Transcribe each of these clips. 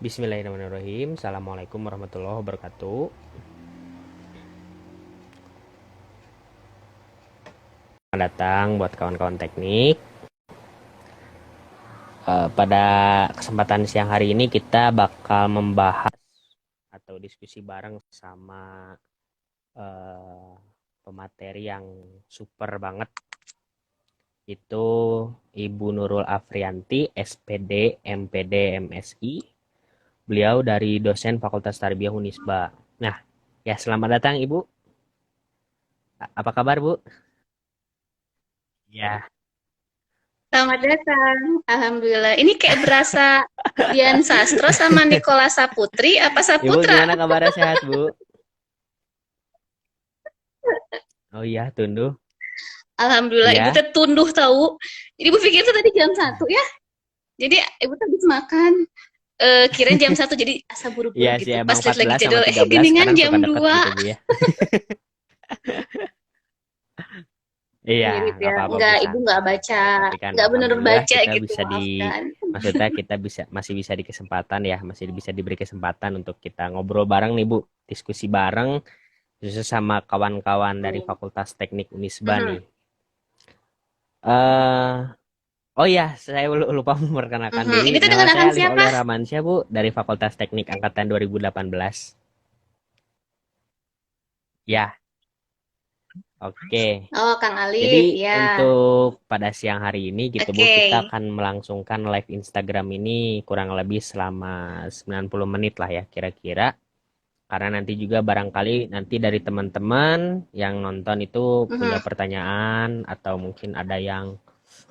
Bismillahirrahmanirrahim. Assalamualaikum warahmatullahi wabarakatuh. Selamat datang buat kawan-kawan teknik. Pada kesempatan siang hari ini kita bakal membahas atau diskusi bareng sama pemateri yang super banget. Itu Ibu Nurul Afrianti, SPD, MPD, MSI. Beliau dari dosen Fakultas Tarbiyah Unisba. Nah, ya selamat datang Ibu. Apa kabar Bu? Ya, Selamat datang. Alhamdulillah. Ini kayak berasa Dian Sastro sama Nikola Saputri apa Ibu Saputra? gimana kabarnya, sehat Bu? Oh iya, tunduh. Alhamdulillah Ibu Iya. teh tunduh tahu. Jadi Ibu pikir itu tadi jam 1 ya. Jadi Ibu teh habis makan. Kirain jam 1 jadi asa Iya buru-buru sih, gitu. emang Pas lihat lagi 14 sama jadwal, 13 geningan kadang suka jam deket 2. gitu Bu ya. Iya, Mirip nggak ya. apa-apa Bu, Enggak, Ibu nggak baca. santai-santai. Tapi kan Nggak bener alhamdulillah baca kita gitu, bisa maafkan. maksudnya kita masih bisa di kesempatan ya, masih bisa diberi kesempatan untuk kita ngobrol bareng nih Bu, diskusi bareng, khususnya sama kawan-kawan dari Hmm. Fakultas Teknik Unisba nih. Mhm. eh oh iya, saya lupa memperkenalkan Mhm. diri. Ini tuh Nama dengan saya akan Alif siapa? Aulia Ramansyah Bu, dari Fakultas Teknik Angkatan 2018. Ya, oke. Oh, Kang Jadi Alif, ya. untuk pada siang hari ini gitu Bu, Oke. kita akan melangsungkan live Instagram ini kurang lebih selama 90 menit lah ya kira-kira. Karena nanti juga barangkali nanti dari teman-teman yang nonton itu punya Mhm. pertanyaan atau mungkin ada yang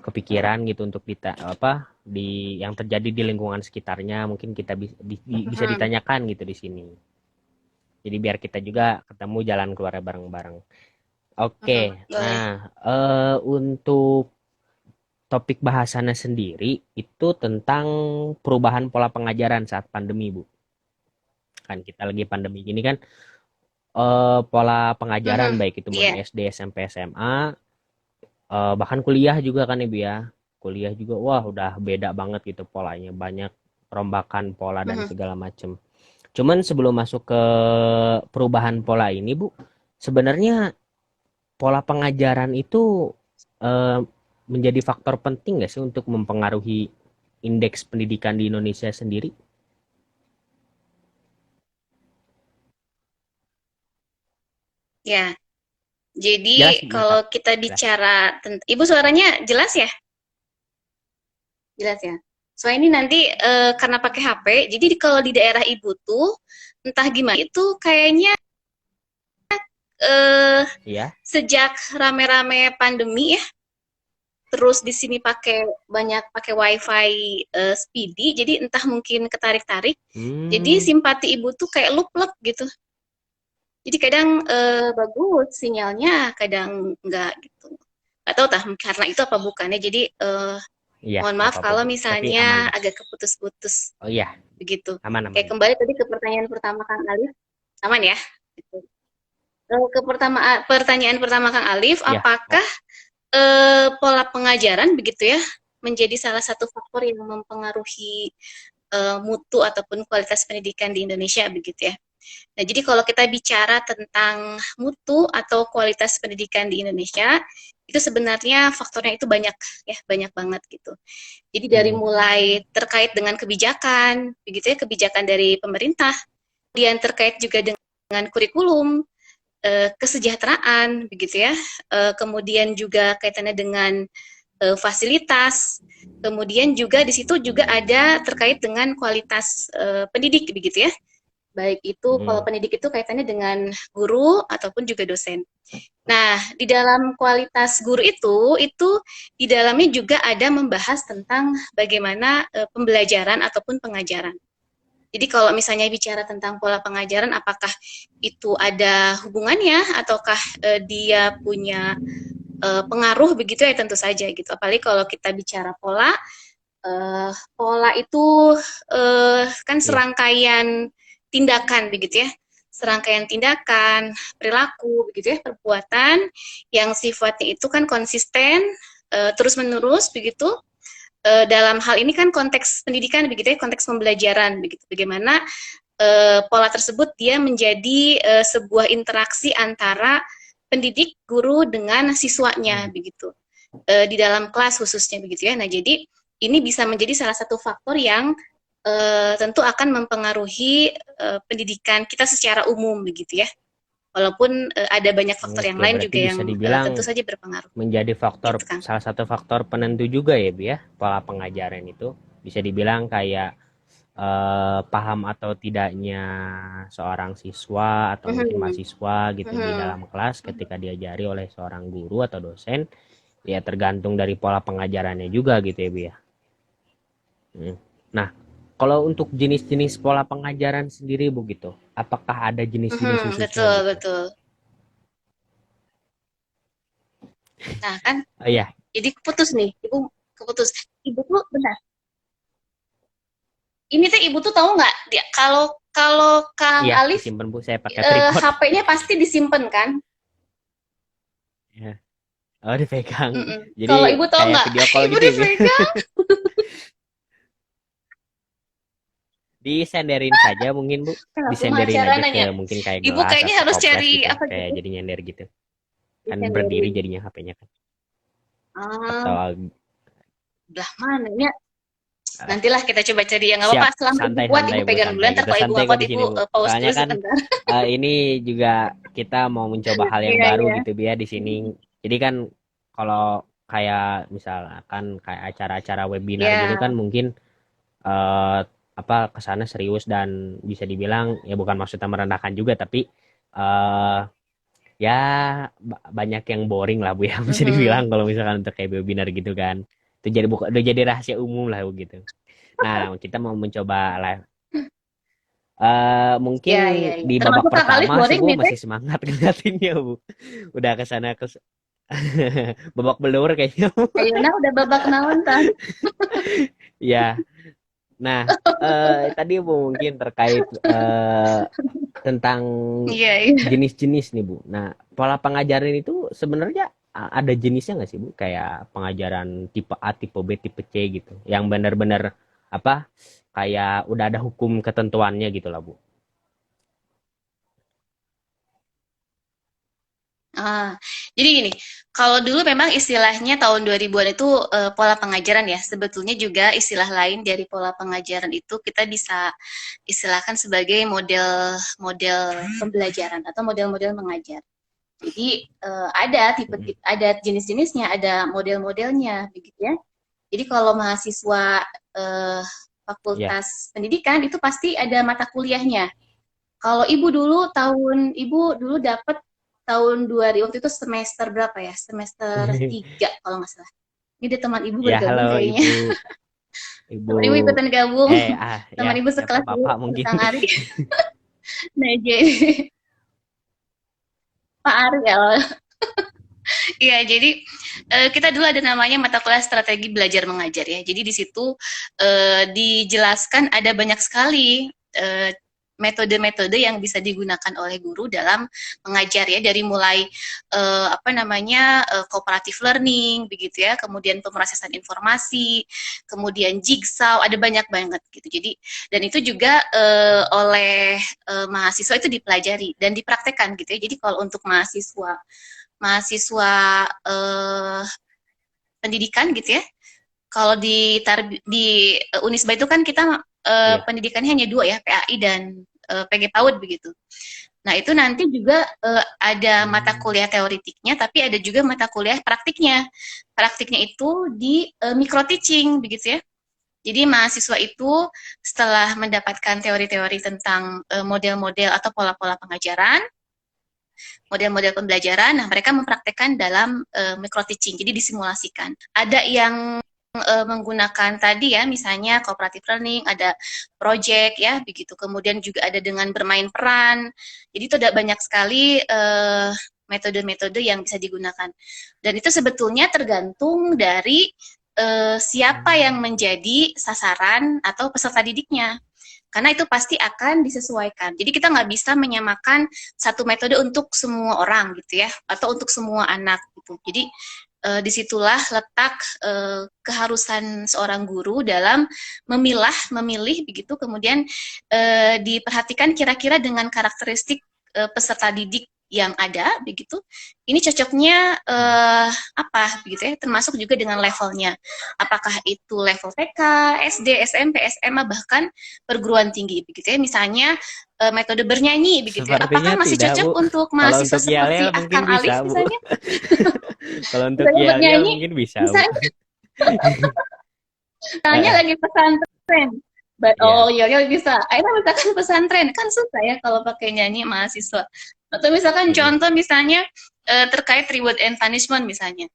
kepikiran gitu untuk di yang terjadi di lingkungan sekitarnya mungkin kita bisa Mhm. ditanyakan gitu di sini. Jadi biar kita juga ketemu jalan keluarnya bareng-bareng. Oke, Mhm. Boleh. nah untuk topik bahasannya sendiri itu tentang perubahan pola pengajaran saat pandemi, Bu. Kan kita lagi pandemi gini kan, pola pengajaran Mhm. baik itu mau di Iya. SD, SMP, SMA, bahkan kuliah juga kan Ibu ya. Kuliah juga wah udah beda banget gitu polanya, banyak perombakan pola dan Mhm. segala macam. Cuman sebelum masuk ke perubahan pola ini, Bu, sebenarnya pola pengajaran itu eh, menjadi faktor penting nggak sih untuk mempengaruhi indeks pendidikan di Indonesia sendiri? Ya. Jadi Jelas Bu, kalau mantap. kita Jelas. bicara tentang Ibu suaranya jelas ya? Jelas ya. Soalnya ini nanti karena pakai HP, jadi kalau di daerah Ibu tuh entah gimana itu kayaknya eh Iya. sejak rame-rame pandemi ya, terus di sini banyak pakai WiFi speedy, jadi entah mungkin ketarik-tarik. Jadi Hmm, simpati Ibu tuh kayak lup-lup gitu. Jadi kadang bagus sinyalnya, kadang enggak gitu. Nggak tahu tah karena itu apa bukannya. Jadi iya, mohon nggak maaf apa-apa kalau Bu. Tapi aman misalnya Bu. agak keputus-putus Oh iya, begitu. aman-aman Kayak Bu. kembali tadi ke pertanyaan pertama Kang Alif, aman ya? Gitu. Pertanyaan pertama Kang Alif, Iya. apakah pola pengajaran begitu ya menjadi salah satu faktor yang mempengaruhi mutu ataupun kualitas pendidikan di Indonesia begitu ya. Nah, jadi kalau kita bicara tentang mutu atau kualitas pendidikan di Indonesia, itu sebenarnya faktornya itu banyak ya, banyak banget gitu. Jadi dari Hmm. mulai terkait dengan kebijakan, begitu ya, kebijakan dari pemerintah, kemudian terkait juga dengan kurikulum, kesejahteraan, begitu ya, kemudian juga kaitannya dengan fasilitas, kemudian juga di situ juga ada terkait dengan kualitas pendidik, begitu ya. Baik itu kalau Hmm. pendidik itu kaitannya dengan guru ataupun juga dosen. Nah, di dalam kualitas guru itu di dalamnya juga ada membahas tentang bagaimana pembelajaran ataupun pengajaran. Jadi kalau misalnya bicara tentang pola pengajaran, apakah itu ada hubungannya ataukah dia punya pengaruh begitu ya, tentu saja gitu. Apalagi kalau kita bicara pola, pola itu kan Iya. serangkaian tindakan begitu ya, serangkaian tindakan, perilaku begitu ya, perbuatan yang sifatnya itu kan konsisten, terus menerus begitu. Dalam hal ini kan konteks pendidikan begitu ya, konteks pembelajaran begitu. Bagaimana pola tersebut dia menjadi sebuah interaksi antara pendidik, guru dengan siswanya Hmm. begitu. Di dalam kelas khususnya begitu ya. Nah, jadi ini bisa menjadi salah satu faktor yang tentu akan mempengaruhi pendidikan kita secara umum begitu ya. Walaupun ada banyak faktor yang Oke, lain berarti juga yang bisa dibilang tentu saja berpengaruh menjadi faktor gitu kan. salah satu faktor penentu juga ya, Bu ya, pola pengajaran itu. Bisa dibilang kayak paham atau tidaknya seorang siswa atau mungkin Mhm, mahasiswa gitu di mhm, dalam kelas ketika diajari oleh seorang guru atau dosen, ya tergantung dari pola pengajarannya juga gitu ya, Bu ya. Hmm. Nah, kalau untuk jenis-jenis pola pengajaran sendiri Bu gitu, apakah ada jenis-jenis mhm, khususnya betul gitu? betul. Nah kan, Oh iya, jadi keputus nih, ibu keputus. Ibu tuh bentar. Ini tuh ibu tuh tahu nggak? Dia kalau kalau Kang iya Alif disimpan Bu, saya pakai tripod. HP-nya pasti disimpan kan? Ya. Oh dipegang. Mm-mm. Jadi Kalau ibu tahu kayak nggak? video call Ibu gitu ya, Bu? dipegang. Disenderin saja mungkin Bu. Nah, Disenderin pengacara aja ke nanya, mungkin kayak ibu gelas kayaknya atau harus toples cari gitu. apa Kayak gitu? jadi nyender gitu. Kan berdiri Disenderin. jadinya HP-nya kan. Ah, Atau belah mana ya? eh, Nantilah kita coba cari yang nggak siap apa-apa. Selama ibu kuat, santai-santai ibu Bu, pegang dulu. santai Ntar kita kalau ibu santai nggak kok kuat, di ibu sini Bu. pause Soalnya dulu kan sebentar. ini juga kita mau mencoba hal yang Iya, baru iya. gitu ya di sini. Jadi kan kalau kayak misalkan kayak acara-acara webinar gitu Ya, kan mungkin eh, apa kesana serius dan bisa dibilang ya bukan maksudnya merendahkan juga tapi eh ya banyak yang boring lah Bu ya bisa mhm. dibilang kalau misalkan untuk kayak webinar gitu kan itu jadi bukan udah jadi rahasia umum lah Bu gitu. Nah kita mau mencoba live mungkin Ya, ya, ya. di babak Termasuk Kang Alif pertama sih boring Bu nih, Teh. masih semangat ngeliatinnya Bu udah kesana ke babak belur kayaknya Bu. Ayeuna udah babak naon, Tah? Ya. Nah, tadi Bu mungkin terkait tentang Iya, iya. jenis-jenis nih Bu. Nah, pola pengajaran itu sebenarnya ada jenisnya nggak sih Bu? Kayak pengajaran tipe A, tipe B, tipe C gitu. Yang benar-benar apa? Kayak udah ada hukum ketentuannya gitu lah Bu. Ah, jadi gini, kalau dulu memang istilahnya tahun 2000-an itu pola pengajaran ya. Sebetulnya juga istilah lain dari pola pengajaran itu kita bisa istilahkan sebagai model-model pembelajaran atau model-model mengajar. Jadi Mm. ada jenis-jenisnya, ada model-modelnya begitu ya. Jadi kalau mahasiswa eh, Ya. Fakultas Pendidikan itu pasti ada mata kuliahnya. Kalau ibu dulu dapat tahun 2000 waktu itu semester berapa ya? Semester 3 kalau nggak salah. Ini ada teman ibu Ya, halo bergabung kayaknya. Ibu. Ibu Teman ibu ikutan gabung. ya Teman ibu siapa sekelas dulu, Bapak mungkin. Kang Ari. Nah, jadi Pak Ariel. Iya, jadi kita dulu ada namanya mata kuliah strategi belajar mengajar ya. Jadi di situ dijelaskan ada banyak sekali metode-metode yang bisa digunakan oleh guru dalam mengajar ya, dari mulai cooperative learning begitu ya, kemudian pemrosesan informasi, kemudian jigsaw, ada banyak banget gitu. Jadi dan itu juga oleh mahasiswa itu dipelajari dan dipraktekkan gitu ya. Jadi kalau untuk mahasiswa pendidikan gitu ya, kalau di Unisba itu kan kita Iya. pendidikannya hanya dua ya, PAI dan PG PAUD begitu. Nah itu nanti juga ada mata Hmm. kuliah teoritiknya, tapi ada juga mata kuliah praktiknya. Praktiknya itu di micro teaching begitu ya. Jadi mahasiswa itu setelah mendapatkan teori-teori tentang model-model atau pola-pola pengajaran, model-model pembelajaran, nah mereka mempraktekkan dalam micro teaching, jadi disimulasikan. Ada yang menggunakan tadi ya, misalnya cooperative learning, ada project ya, begitu. Kemudian juga ada dengan bermain peran. Jadi itu ada banyak sekali metode-metode yang bisa digunakan. Dan itu sebetulnya tergantung dari siapa yang menjadi sasaran atau peserta didiknya. Karena itu pasti akan disesuaikan. Jadi kita nggak bisa menyamakan satu metode untuk semua orang gitu ya, atau untuk semua anak gitu. Jadi disitulah letak keharusan seorang guru dalam memilih begitu, kemudian diperhatikan kira-kira dengan karakteristik peserta didik yang ada begitu, ini cocoknya apa begitu ya, termasuk juga dengan levelnya, apakah itu level TK, SD, SMP, SMA, bahkan perguruan tinggi begitu ya. Misalnya metode bernyanyi begitu ya, Sepertinya apakah masih tidak, cocok Bu. untuk Kalau mahasiswa untuk seperti yel mungkin Akang Alif bisa, Bu. misalnya, Kalau untuk misalnya yel bernyanyi, mungkin bisa, Bu. misalnya misalnya Heeh. lagi pesantren. Iya. Oh iya, iya bisa. Akhirnya misalkan pesantren kan susah ya kalau pakai nyanyi mahasiswa. Atau misalkan Mm-mm. contoh misalnya terkait reward and punishment misalnya.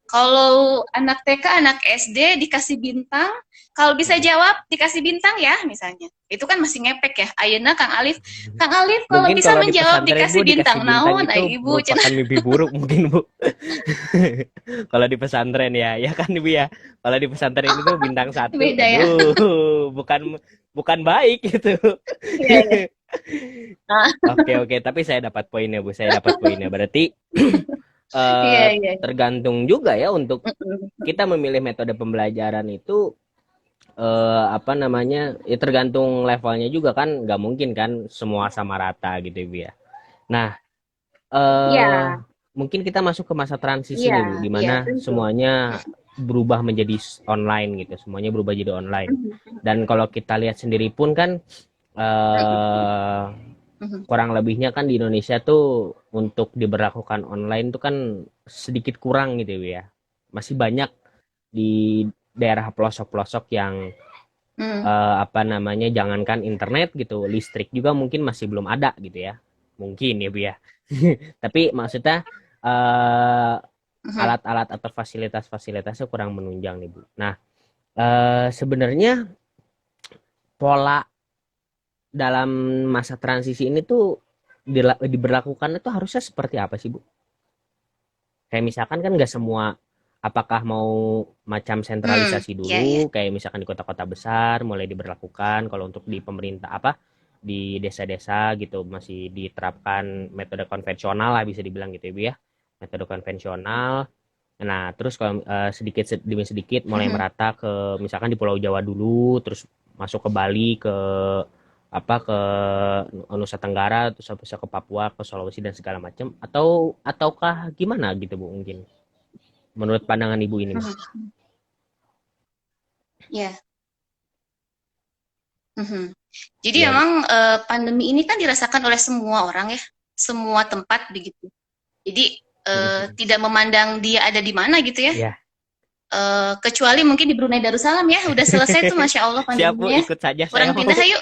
Kalau anak TK, anak SD dikasih bintang, kalau bisa Mm-mm. jawab dikasih bintang ya misalnya. Itu kan masih ngepek ya. Ayeuna Kang Alif kalau Mungkin bisa kalau di menjawab pesantren, Bu, dikasih dikasih bintang. bintang Naon, itu Ibu cenah merupakan mimpi buruk mungkin, Bu. Kalau di pesantren ya, ya kan, Ibu ya. Kalau di pesantren itu bintang satu, beda ya. aduh, bukan bukan baik gitu. Iya, iya. Ah, Oke, oke, tapi saya dapat poinnya, Bu. Saya dapat poinnya. Berarti iya, iya. tergantung juga ya untuk Mm-mm. kita memilih metode pembelajaran itu, apa namanya, ya tergantung levelnya juga kan, nggak mungkin kan semua sama rata gitu, Ibu ya. Nah, eh Iya, mungkin kita masuk ke masa transisi iya, nih, Bu, di iya, mana tentu. semuanya berubah menjadi online gitu, semuanya berubah jadi online. Mhm, Dan kalau kita lihat sendiri pun kan, mhm, eh mhm. kurang lebihnya kan di Indonesia tuh untuk diberlakukan online tuh kan sedikit kurang gitu ya. Masih banyak di daerah pelosok-pelosok yang, Mhm, apa namanya, jangankan internet gitu, listrik juga mungkin masih belum ada gitu ya. Mungkin ya, Bu ya. Tapi maksudnya, eh, mhm, alat-alat atau fasilitas-fasilitasnya kurang menunjang nih, Bu. Nah, sebenarnya pola dalam masa transisi ini tuh diberlakukan itu harusnya seperti apa sih, Bu? Kayak misalkan kan nggak semua, apakah mau macam sentralisasi iya, iya. dulu, kayak misalkan di kota-kota besar mulai diberlakukan, kalau untuk di pemerintah apa, di desa-desa gitu masih diterapkan metode konvensional lah bisa dibilang gitu ya, Bu ya. Metode konvensional. Nah, terus kalau sedikit demi sedikit mulai Mhm, merata ke misalkan di Pulau Jawa dulu, terus masuk ke Bali, ke apa, ke Nusa Tenggara, terus habis itu ke Papua, ke Sulawesi dan segala macam, ataukah gimana gitu, Bu, mungkin menurut pandangan Ibu ini, Bu? mhm, iya, mhm. Jadi Iya, Bu. memang pandemi ini kan dirasakan oleh semua orang ya, semua tempat begitu. Jadi tidak memandang dia ada di mana gitu ya. Iya. Kecuali mungkin di Brunei Darussalam ya, udah selesai tuh Masya Allah Siap, Bu, pandeminya ya. ikut saja saya Orang mau. pindah ayo.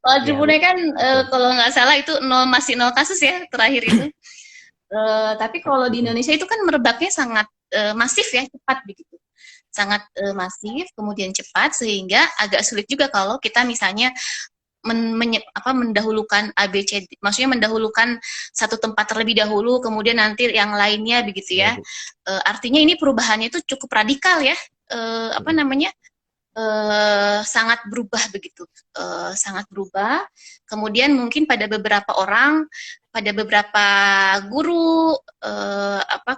Kalau di Iya, Bu. Brunei kan Betul. kalau nggak salah itu nol, masih nol kasus ya terakhir itu. Tapi kalau di Mm-mm. Indonesia itu kan merebaknya sangat masif ya, cepat begitu. Sangat masif, kemudian cepat, sehingga agak sulit juga kalau kita misalnya mendahulukan ABCD, maksudnya mendahulukan satu tempat terlebih dahulu, kemudian nanti yang lainnya begitu Iya, ya. Bu. Artinya ini perubahannya itu cukup radikal ya. Apa Mm-mm. namanya? sangat berubah begitu, sangat berubah. Kemudian mungkin pada beberapa orang, pada beberapa guru,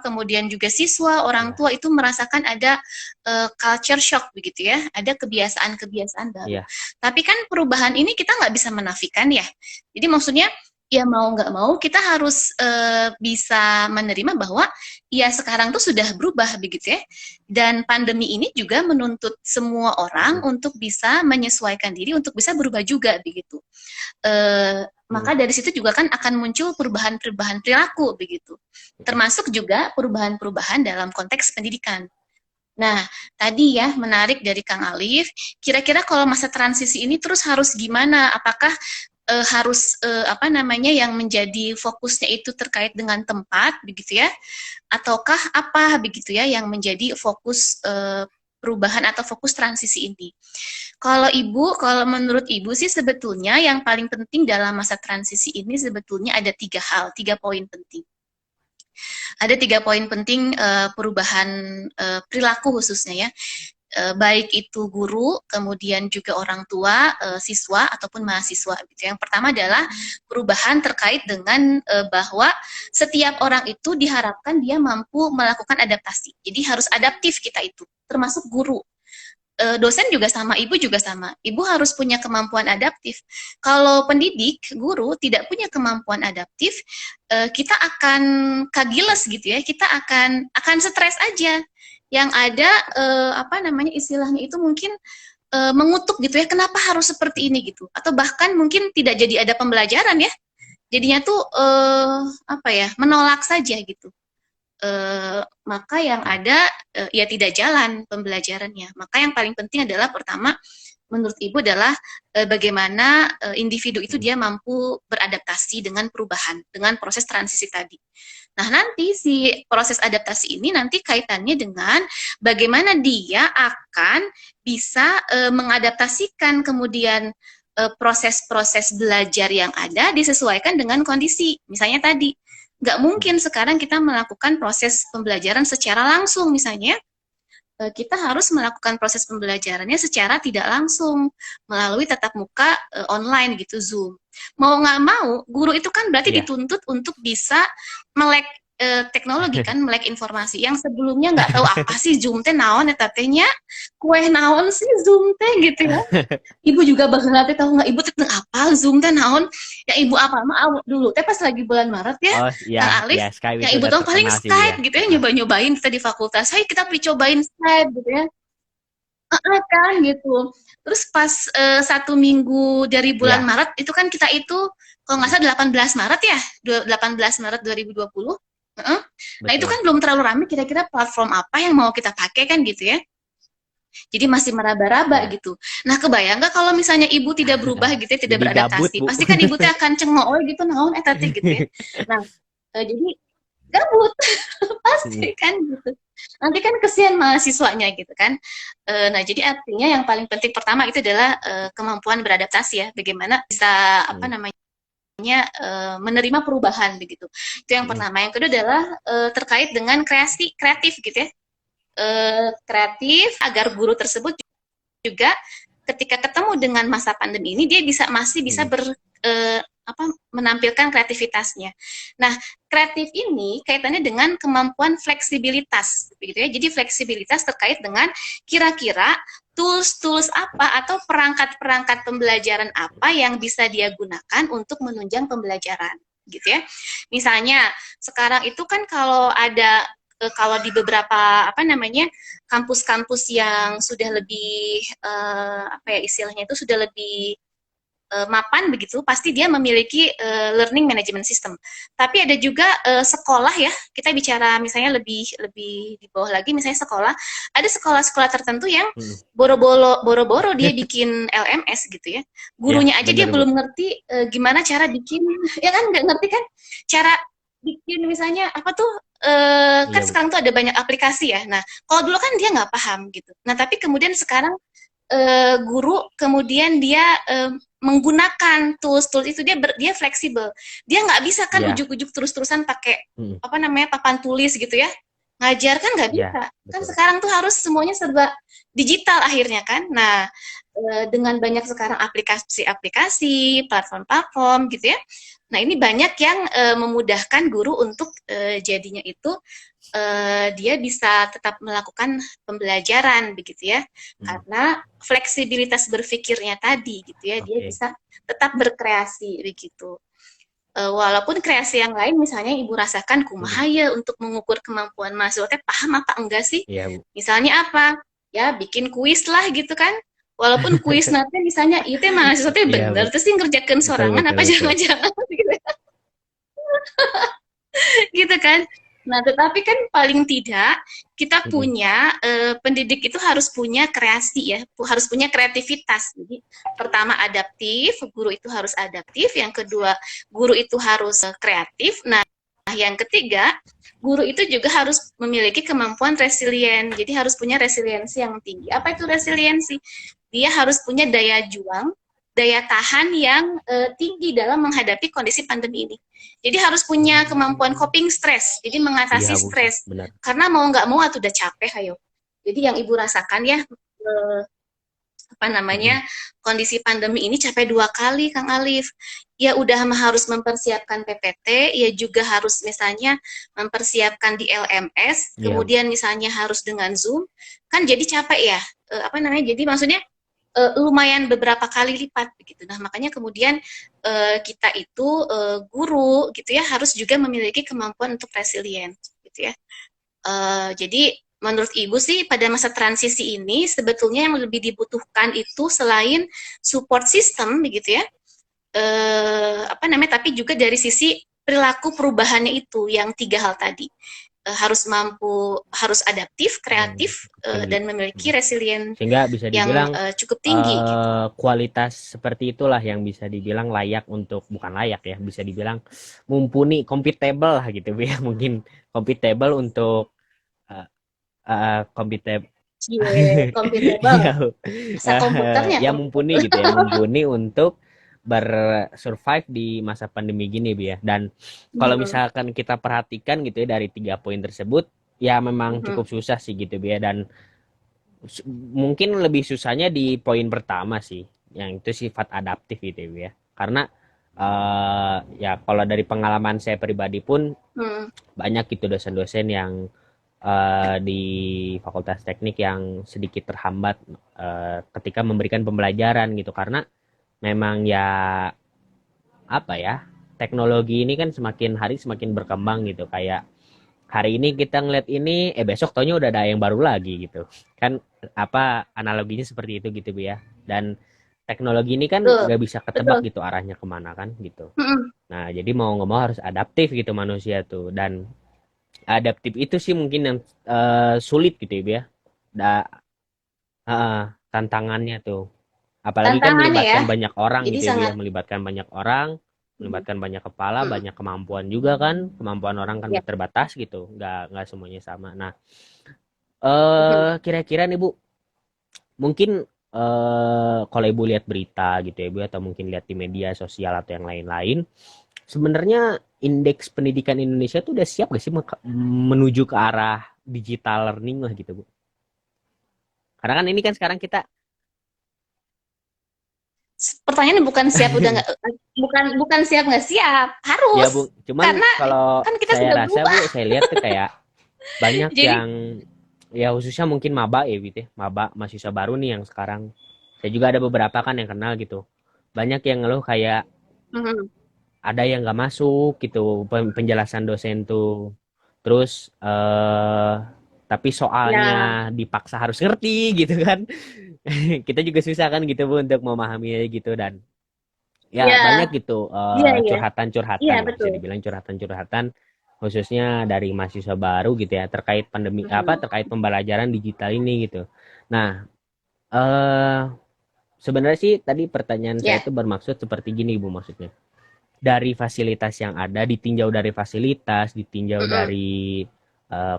kemudian juga siswa, orang Ya, tua itu merasakan ada culture shock begitu ya, ada kebiasaan-kebiasaan baru. iya, Tapi kan perubahan ini kita nggak bisa menafikan ya. Jadi maksudnya ya mau nggak mau kita harus bisa menerima bahwa ya sekarang tuh sudah berubah begitu ya. Dan pandemi ini juga menuntut semua orang mm, untuk bisa menyesuaikan diri untuk bisa berubah juga begitu. Maka mm, dari situ juga kan akan muncul perubahan-perubahan perilaku begitu. Termasuk juga perubahan-perubahan dalam konteks pendidikan. Nah, tadi ya menarik dari Kang Alif, kira-kira kalau masa transisi ini terus harus gimana? Apakah harus yang menjadi fokusnya itu terkait dengan tempat begitu ya? Ataukah apa begitu ya yang menjadi fokus perubahan atau fokus transisi ini? Kalau menurut Ibu sih sebetulnya yang paling penting dalam masa transisi ini sebetulnya ada 3 hal, 3 poin penting. Ada 3 poin penting perubahan perilaku khususnya ya, baik itu guru, kemudian juga orang tua, siswa ataupun mahasiswa. Gitu. Yang pertama adalah perubahan terkait dengan bahwa setiap orang itu diharapkan dia mampu melakukan adaptasi. Jadi harus adaptif kita itu, termasuk guru. Dosen juga sama, ibu juga sama. Ibu harus punya kemampuan adaptif. Kalau pendidik, guru tidak punya kemampuan adaptif, kita akan kagiles gitu ya. Kita akan stres aja. Yang ada istilahnya itu mungkin mengutuk gitu ya. Kenapa harus seperti ini gitu? Atau bahkan mungkin tidak jadi ada pembelajaran ya. Jadinya tuh menolak saja gitu. Maka yang ada ya tidak jalan pembelajarannya. Maka yang paling penting adalah pertama menurut Ibu adalah bagaimana individu itu mm, dia mampu beradaptasi dengan perubahan, dengan proses transisi tadi. Nah, nanti si proses adaptasi ini nanti kaitannya dengan bagaimana dia akan bisa mengadaptasikan kemudian proses-proses belajar yang ada disesuaikan dengan kondisi. Misalnya tadi, nggak mungkin sekarang kita melakukan proses pembelajaran secara langsung misalnya, kita harus melakukan proses pembelajarannya secara tidak langsung melalui tatap muka online gitu, Zoom. Mau nggak mau, guru itu kan berarti iya. dituntut untuk bisa melek teknologi kan, melek informasi yang sebelumnya nggak tahu apa sih Zoom teh naon eta tehnya, kue naon sih Zoom teh gitu ya. Ibu juga bakal nanti tahu nggak ibu tentang apa Zoom teh naon yang ibu apa mah dulu teh pas lagi bulan Maret ya Oh iya, Kang iya, Alif Skype yang itu ibu udah tahu paling terkenal sih ya. Skype gitu ya nyoba-nyobain kita di fakultas, hey kita cobain Skype gitu ya. Kan gitu. Terus pas 1 minggu dari bulan Iya, Maret itu kan kita itu kalau nggak salah 18 Maret ya, 18 Maret 2020. Nah itu betul. kan belum terlalu ramai kira-kira platform apa yang mau kita pakai kan gitu ya. Jadi masih meraba-raba Iya. gitu. Nah, kebayang nggak kalau misalnya ibu tidak berubah gitu ya, tidak Jadi gabut, beradaptasi, Bu. pasti kan ibu teh akan cengok gitu, naon eta teh gitu ya. Nah, jadi gabut Mm, pasti kan gitu. Nanti kan kesian mahasiswanya gitu kan. Nah, jadi artinya yang paling penting pertama itu adalah kemampuan beradaptasi ya. Bagaimana bisa mm, menerima perubahan begitu. Itu yang mm. pertama. Yang kedua adalah terkait dengan kreatif gitu ya. Kreatif agar guru tersebut juga ketika ketemu dengan masa pandemi ini dia masih bisa Mm. eh, menampilkan kreativitasnya. Nah, kreatif ini kaitannya dengan kemampuan fleksibilitas, begitu ya. Jadi fleksibilitas terkait dengan kira-kira tools-tools apa atau perangkat-perangkat pembelajaran apa yang bisa dia gunakan untuk menunjang pembelajaran, gitu ya. Misalnya sekarang itu kan kalau di beberapa kampus-kampus yang sudah lebih istilahnya itu sudah lebih mapan begitu, pasti dia memiliki learning management system. Tapi ada juga sekolah ya, kita bicara misalnya lebih lebih di bawah lagi, misalnya sekolah, ada sekolah-sekolah tertentu yang Mm. boro-boro dia bikin LMS gitu ya. Iya, Gurunya aja dia bener, Bu. belum ngerti gimana cara bikin, ya kan nggak ngerti kan cara bikin misalnya apa tuh kan Iya, Bu. sekarang tuh ada banyak aplikasi ya. Nah, kalau dulu kan dia nggak paham gitu. Nah, tapi kemudian sekarang guru kemudian dia menggunakan tools-tools itu dia fleksibel. Dia nggak bisa kan Iya. ujuk-ujuk terus-terusan pakai Mm. papan tulis gitu ya. ngajar kan nggak Ya, bisa. Kan betul. sekarang tuh harus semuanya serba digital akhirnya kan. Nah, dengan banyak sekarang aplikasi-aplikasi, platform-platform gitu ya. Nah, ini banyak yang memudahkan guru untuk jadinya itu dia bisa tetap melakukan pembelajaran begitu ya. Hmm, Karena fleksibilitas berpikirnya tadi gitu ya, dia oke. bisa tetap berkreasi begitu. Walaupun kreasi yang lain misalnya ibu rasakan kumaha Hmm, ya untuk mengukur kemampuan mahasiswa teh paham apa enggak sih? iya, Bu. Misalnya apa? Ya bikin kuis lah gitu kan. Walaupun kuis nanti misalnya itu mahasiswa teh Iya, Bu. bener terus sih ngerjakan Betul, sorangan betul, apa betul. jangan-jangan gitu, gitu kan. Nah, tetapi kan paling tidak kita Hmm, punya pendidik itu harus punya kreasi ya, harus punya kreativitas. Jadi pertama adaptif, guru itu harus adaptif. Yang kedua, guru itu harus kreatif. Nah, yang ketiga, guru itu juga harus memiliki kemampuan resilient. Jadi harus punya resiliensi yang tinggi. Apa itu resiliensi? Dia harus punya daya juang, daya tahan yang tinggi dalam menghadapi kondisi pandemi ini. Jadi harus punya kemampuan hmm. coping stress, jadi Iya, mengatasi Bu, sih. stres. Benar. Karena mau nggak mau atau udah capek, ayo. Jadi yang ibu rasakan ya, apa Hmm, namanya, kondisi pandemi ini capek 2 kali, Kang Alif. Ya udah harus mempersiapkan PPT, ya juga harus misalnya mempersiapkan di LMS, iya, Bu. kemudian misalnya harus dengan Zoom, kan jadi capek ya. Apa namanya? Jadi maksudnya lumayan beberapa kali lipat begitu. Nah, makanya kemudian kita itu guru gitu ya harus juga memiliki kemampuan untuk resilient gitu ya. Jadi menurut Ibu sih pada masa transisi ini sebetulnya yang lebih dibutuhkan itu selain support system begitu ya. Apa namanya tapi juga dari sisi perilaku perubahannya itu yang 3 hal tadi. Harus mampu harus adaptif, Hmm, kreatif cukup tinggi. dan memiliki Hmm. resilient Sehingga bisa yang dibilang cukup tinggi gitu. kualitas seperti itulah yang bisa dibilang layak untuk, bukan layak ya, bisa dibilang mumpuni, compatible lah gitu ya, mungkin compatible untuk compatible. Cie, computable. Iya, Masa komputernya ya mumpuni computable. gitu ya, mumpuni untuk bersurvive di masa pandemi gini, Bu ya. Dan kalau Mhm, misalkan kita perhatikan gitu ya dari 3 poin tersebut, ya memang mhm, cukup susah sih gitu, Bu ya. Dan mungkin lebih susahnya di poin pertama sih, yang itu sifat adaptif gitu ya. Karena ya kalau dari pengalaman saya pribadi pun mhm, banyak gitu dosen-dosen yang di Fakultas Teknik yang sedikit terhambat ketika memberikan pembelajaran gitu, karena memang ya apa ya, teknologi ini kan semakin hari semakin berkembang gitu, kayak hari ini kita ngeliat ini besok taunya udah ada yang baru lagi gitu kan, apa analoginya seperti itu gitu, Bu ya. Dan teknologi ini kan betul, gak bisa ketebak betul, gitu arahnya kemana kan gitu. mhm, Nah jadi mau nggak mau harus adaptif gitu manusia tuh, dan adaptif itu sih mungkin yang sulit gitu ya, Bu ya. Tantangannya tuh, apalagi kan tantangannya ya, melibatkan banyak orang jadi gitu ya, Bu sangat ya, melibatkan banyak orang, mhm, melibatkan banyak kepala, mhm, banyak kemampuan juga kan, kemampuan orang kan iya, terbatas gitu, nggak semuanya sama. Nah, mhm, kira-kira nih, Bu, mungkin kalau Ibu lihat berita gitu ya, Bu, atau mungkin lihat di media sosial atau yang lain-lain, sebenarnya indeks pendidikan Indonesia tuh udah siap gak sih menuju ke arah digital learning lah gitu, Bu? Karena kan ini kan sekarang kita pertanyaannya bukan siap udah nggak bukan bukan siap nggak siap, ya, harus, Bu, cuman karena kalau kan kita saya sudah rasa, berubah. Bu, saya lihat tuh kayak banyak Jadi yang ya khususnya mungkin maba ya gitu ya, maba mahasiswa baru nih yang sekarang, saya juga ada beberapa kan yang kenal gitu, banyak yang ngeluh kayak mhm, ada yang nggak masuk gitu penjelasan dosen tuh, terus tapi ya, soalnya dipaksa harus ngerti gitu kan. Kita juga susah kan gitu, Bu, untuk memahaminya gitu. Dan ya ya, banyak gitu iya iya, iya curhatan-curhatan lah, bisa betul, dibilang curhatan-curhatan khususnya dari mahasiswa baru gitu ya, terkait pandemi, apa, mhm, terkait pembelajaran digital ini gitu. Nah, eh sebenarnya sih tadi pertanyaan saya ya, itu bermaksud seperti gini, Bu, maksudnya. Dari fasilitas yang ada, ditinjau dari fasilitas, ditinjau mhm. dari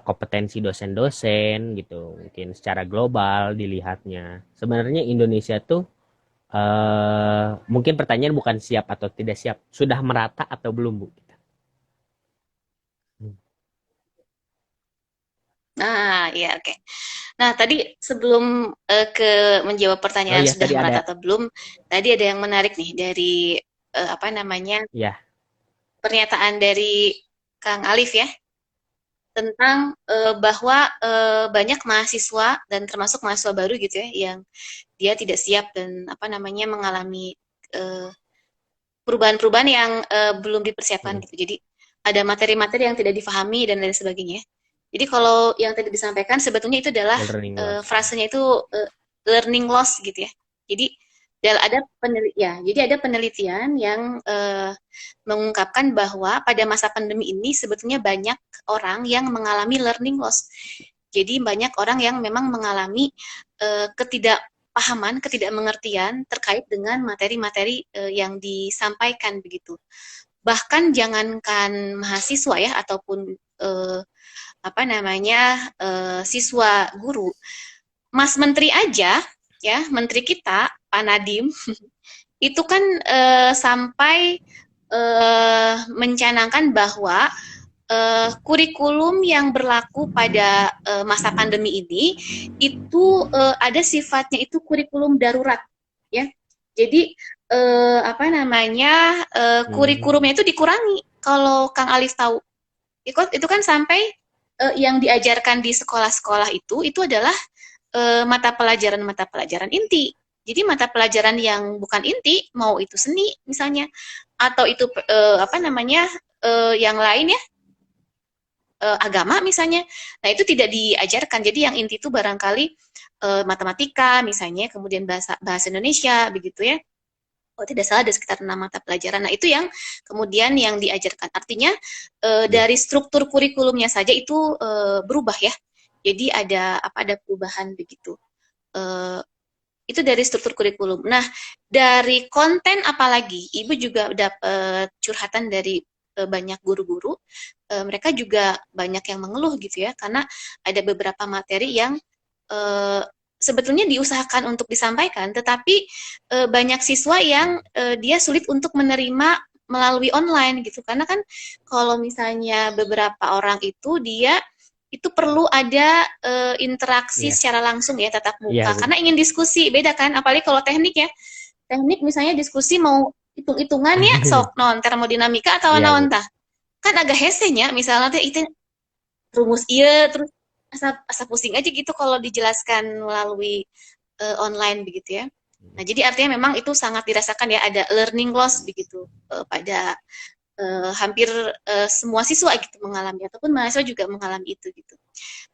kompetensi dosen-dosen gitu, mungkin secara global dilihatnya. Sebenarnya Indonesia tuh mungkin pertanyaan bukan siap atau tidak siap, sudah merata atau belum, Bu? Iya, oke. Nah, tadi sebelum ke menjawab Oh pertanyaan iya, sudah tadi ada merata atau belum, tadi ada yang menarik nih dari apa namanya ya. pernyataan dari Kang Alif ya tentang bahwa banyak mahasiswa dan termasuk mahasiswa baru gitu ya yang dia tidak siap dan apa namanya mengalami eh, perubahan-perubahan yang belum dipersiapkan Mm, gitu. Jadi ada materi-materi yang tidak difahami dan lain sebagainya. Jadi kalau yang tadi disampaikan sebetulnya itu adalah learning loss. frasenya itu learning loss gitu ya. Jadi ada penelitian, jadi ada penelitian yang mengungkapkan bahwa pada masa pandemi ini sebetulnya banyak orang yang mengalami learning loss. Jadi banyak orang yang memang mengalami ketidakpahaman, ketidakmengertian terkait dengan materi-materi yang disampaikan begitu. Bahkan jangankan mahasiswa ya ataupun apa namanya siswa guru, Mas Menteri aja ya, Menteri kita Pak Nadiem itu kan sampai mencanangkan bahwa kurikulum yang berlaku pada masa pandemi ini itu ada sifatnya itu kurikulum darurat ya. Jadi apa namanya Hmm, kurikulumnya itu dikurangi. Kalau Kang Alif tahu, itu kan sampai yang diajarkan di sekolah-sekolah itu adalah mata pelajaran inti. Jadi mata pelajaran yang bukan inti, mau itu seni misalnya, atau itu apa namanya yang lain ya, agama misalnya. Nah itu tidak diajarkan. Jadi yang inti itu barangkali matematika misalnya, kemudian bahasa bahasa Indonesia begitu ya. Oh tidak salah ada sekitar 6 mata pelajaran. Nah itu yang kemudian yang diajarkan. Artinya ya. dari struktur kurikulumnya saja itu berubah ya. Jadi ada perubahan begitu. Eh, itu dari struktur kurikulum. Nah, dari konten apalagi, Ibu juga dapat curhatan dari banyak guru-guru. Mereka juga banyak yang mengeluh gitu ya, karena ada beberapa materi yang eh, sebetulnya diusahakan untuk disampaikan, tetapi banyak siswa yang dia sulit untuk menerima melalui online gitu. Karena kan kalau misalnya beberapa orang itu itu perlu ada interaksi Iya, secara langsung ya tatap iya, muka Bu. karena ingin diskusi beda kan apalagi kalau teknik ya teknik misalnya diskusi mau hitung-hitungan ya sok non termodinamika atau Iya, naon Bu. tah kan agak hesenya misalnya teh itu rumus iya terus asa pusing aja gitu kalau dijelaskan melalui online begitu ya. Nah, jadi artinya memang itu sangat dirasakan ya ada learning loss begitu pada hampir semua siswa gitu mengalami ataupun mahasiswa juga mengalami itu gitu.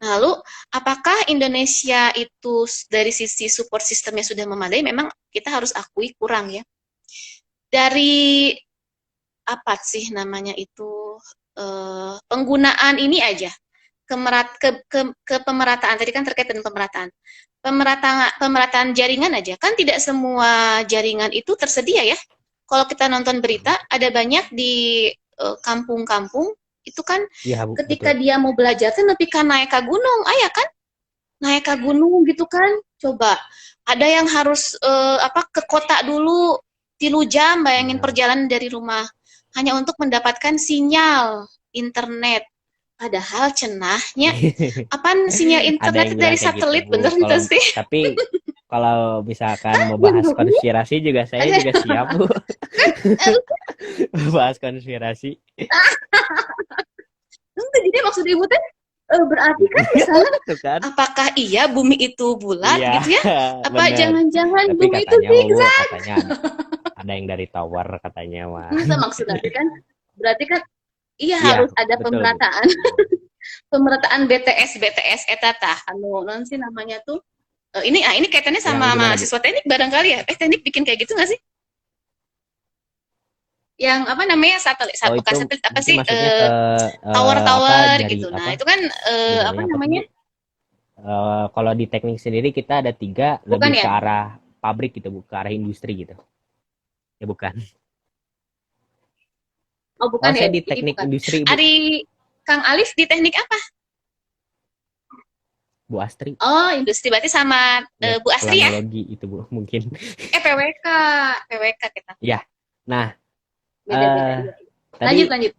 Nah, lalu apakah Indonesia itu dari sisi support sistemnya sudah memadai? Memang kita harus akui kurang ya. Dari apa sih namanya itu penggunaan ini aja ke pemerataan tadi kan terkait dengan pemerataan. Pemerataan jaringan aja kan tidak semua jaringan itu tersedia ya. Kalau kita nonton berita ada banyak di kampung-kampung itu kan Iya, Bu, ketika betul. dia mau belajar tuh nepi ka naik ke gunung, ayah kan naik ke gunung gitu kan. Coba ada yang harus apa ke kota dulu 3 jam bayangin Nah. perjalanan dari rumah hanya untuk mendapatkan sinyal internet. Padahal cenahnya apaan sinyal Ada yang internet bilang dari kayak gitu, satelit Bu. bener ente Kalau sih? tapi kalau misalkan mau bahas Bener. konspirasi juga saya Ada juga siap, Bu. kan Bahas konspirasi. itu jadi maksud ibu teh berarti kan misalnya Tuh kan? apakah iya bumi itu bulat Iya, gitu ya? Apa bener. jangan-jangan Tapi bumi itu katanya, Bu, zigzag? katanya ada yang dari tower katanya, mah. Itu maksud berarti kan iya Iya, harus ada betul, Bu. pemerataan pemerataan BTS eta tah anu non sih namanya tuh ini kaitannya Yang sama gimana, Bu? mahasiswa teknik barangkali ya teknik bikin kayak gitu nggak sih yang apa namanya satelit Oh, bukan itu satelit apa mungkin sih maksudnya ke apa tower-tower jari gitu apa nah itu kan itu apa namanya apa sih, namanya Bu? Kalau di teknik sendiri kita ada tiga bukan lebih ya ke arah pabrik gitu, Bu, ke arah industri gitu. Ya bukan. oh Oh, bukan ya saya di jadi teknik bukan industri, Bu. Ari Kang Alif di teknik apa Bu Astri. oh industri berarti sama Ya, Bu Asri ya planologi itu, Bu, mungkin. PWK PWK kita Ya. Nah, beda-beda eh iya. tadi Lanjut lanjut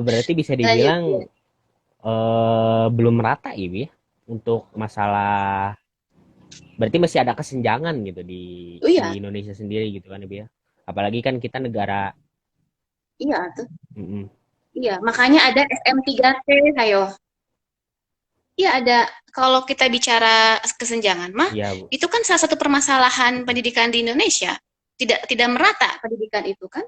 berarti bisa lanjut dibilang ya. belum merata Ibu ya untuk masalah, berarti masih ada kesenjangan gitu Oh di iya, Indonesia sendiri gitu kan Ibu ya. Apalagi kan kita negara. iya tuh. Mm-mm. Iya, makanya ada SM3T, ayo. Iya ada. Kalau kita bicara kesenjangan mah, Iya Bu. itu kan salah satu permasalahan Mm-mm. pendidikan di Indonesia. Tidak merata pendidikan itu kan.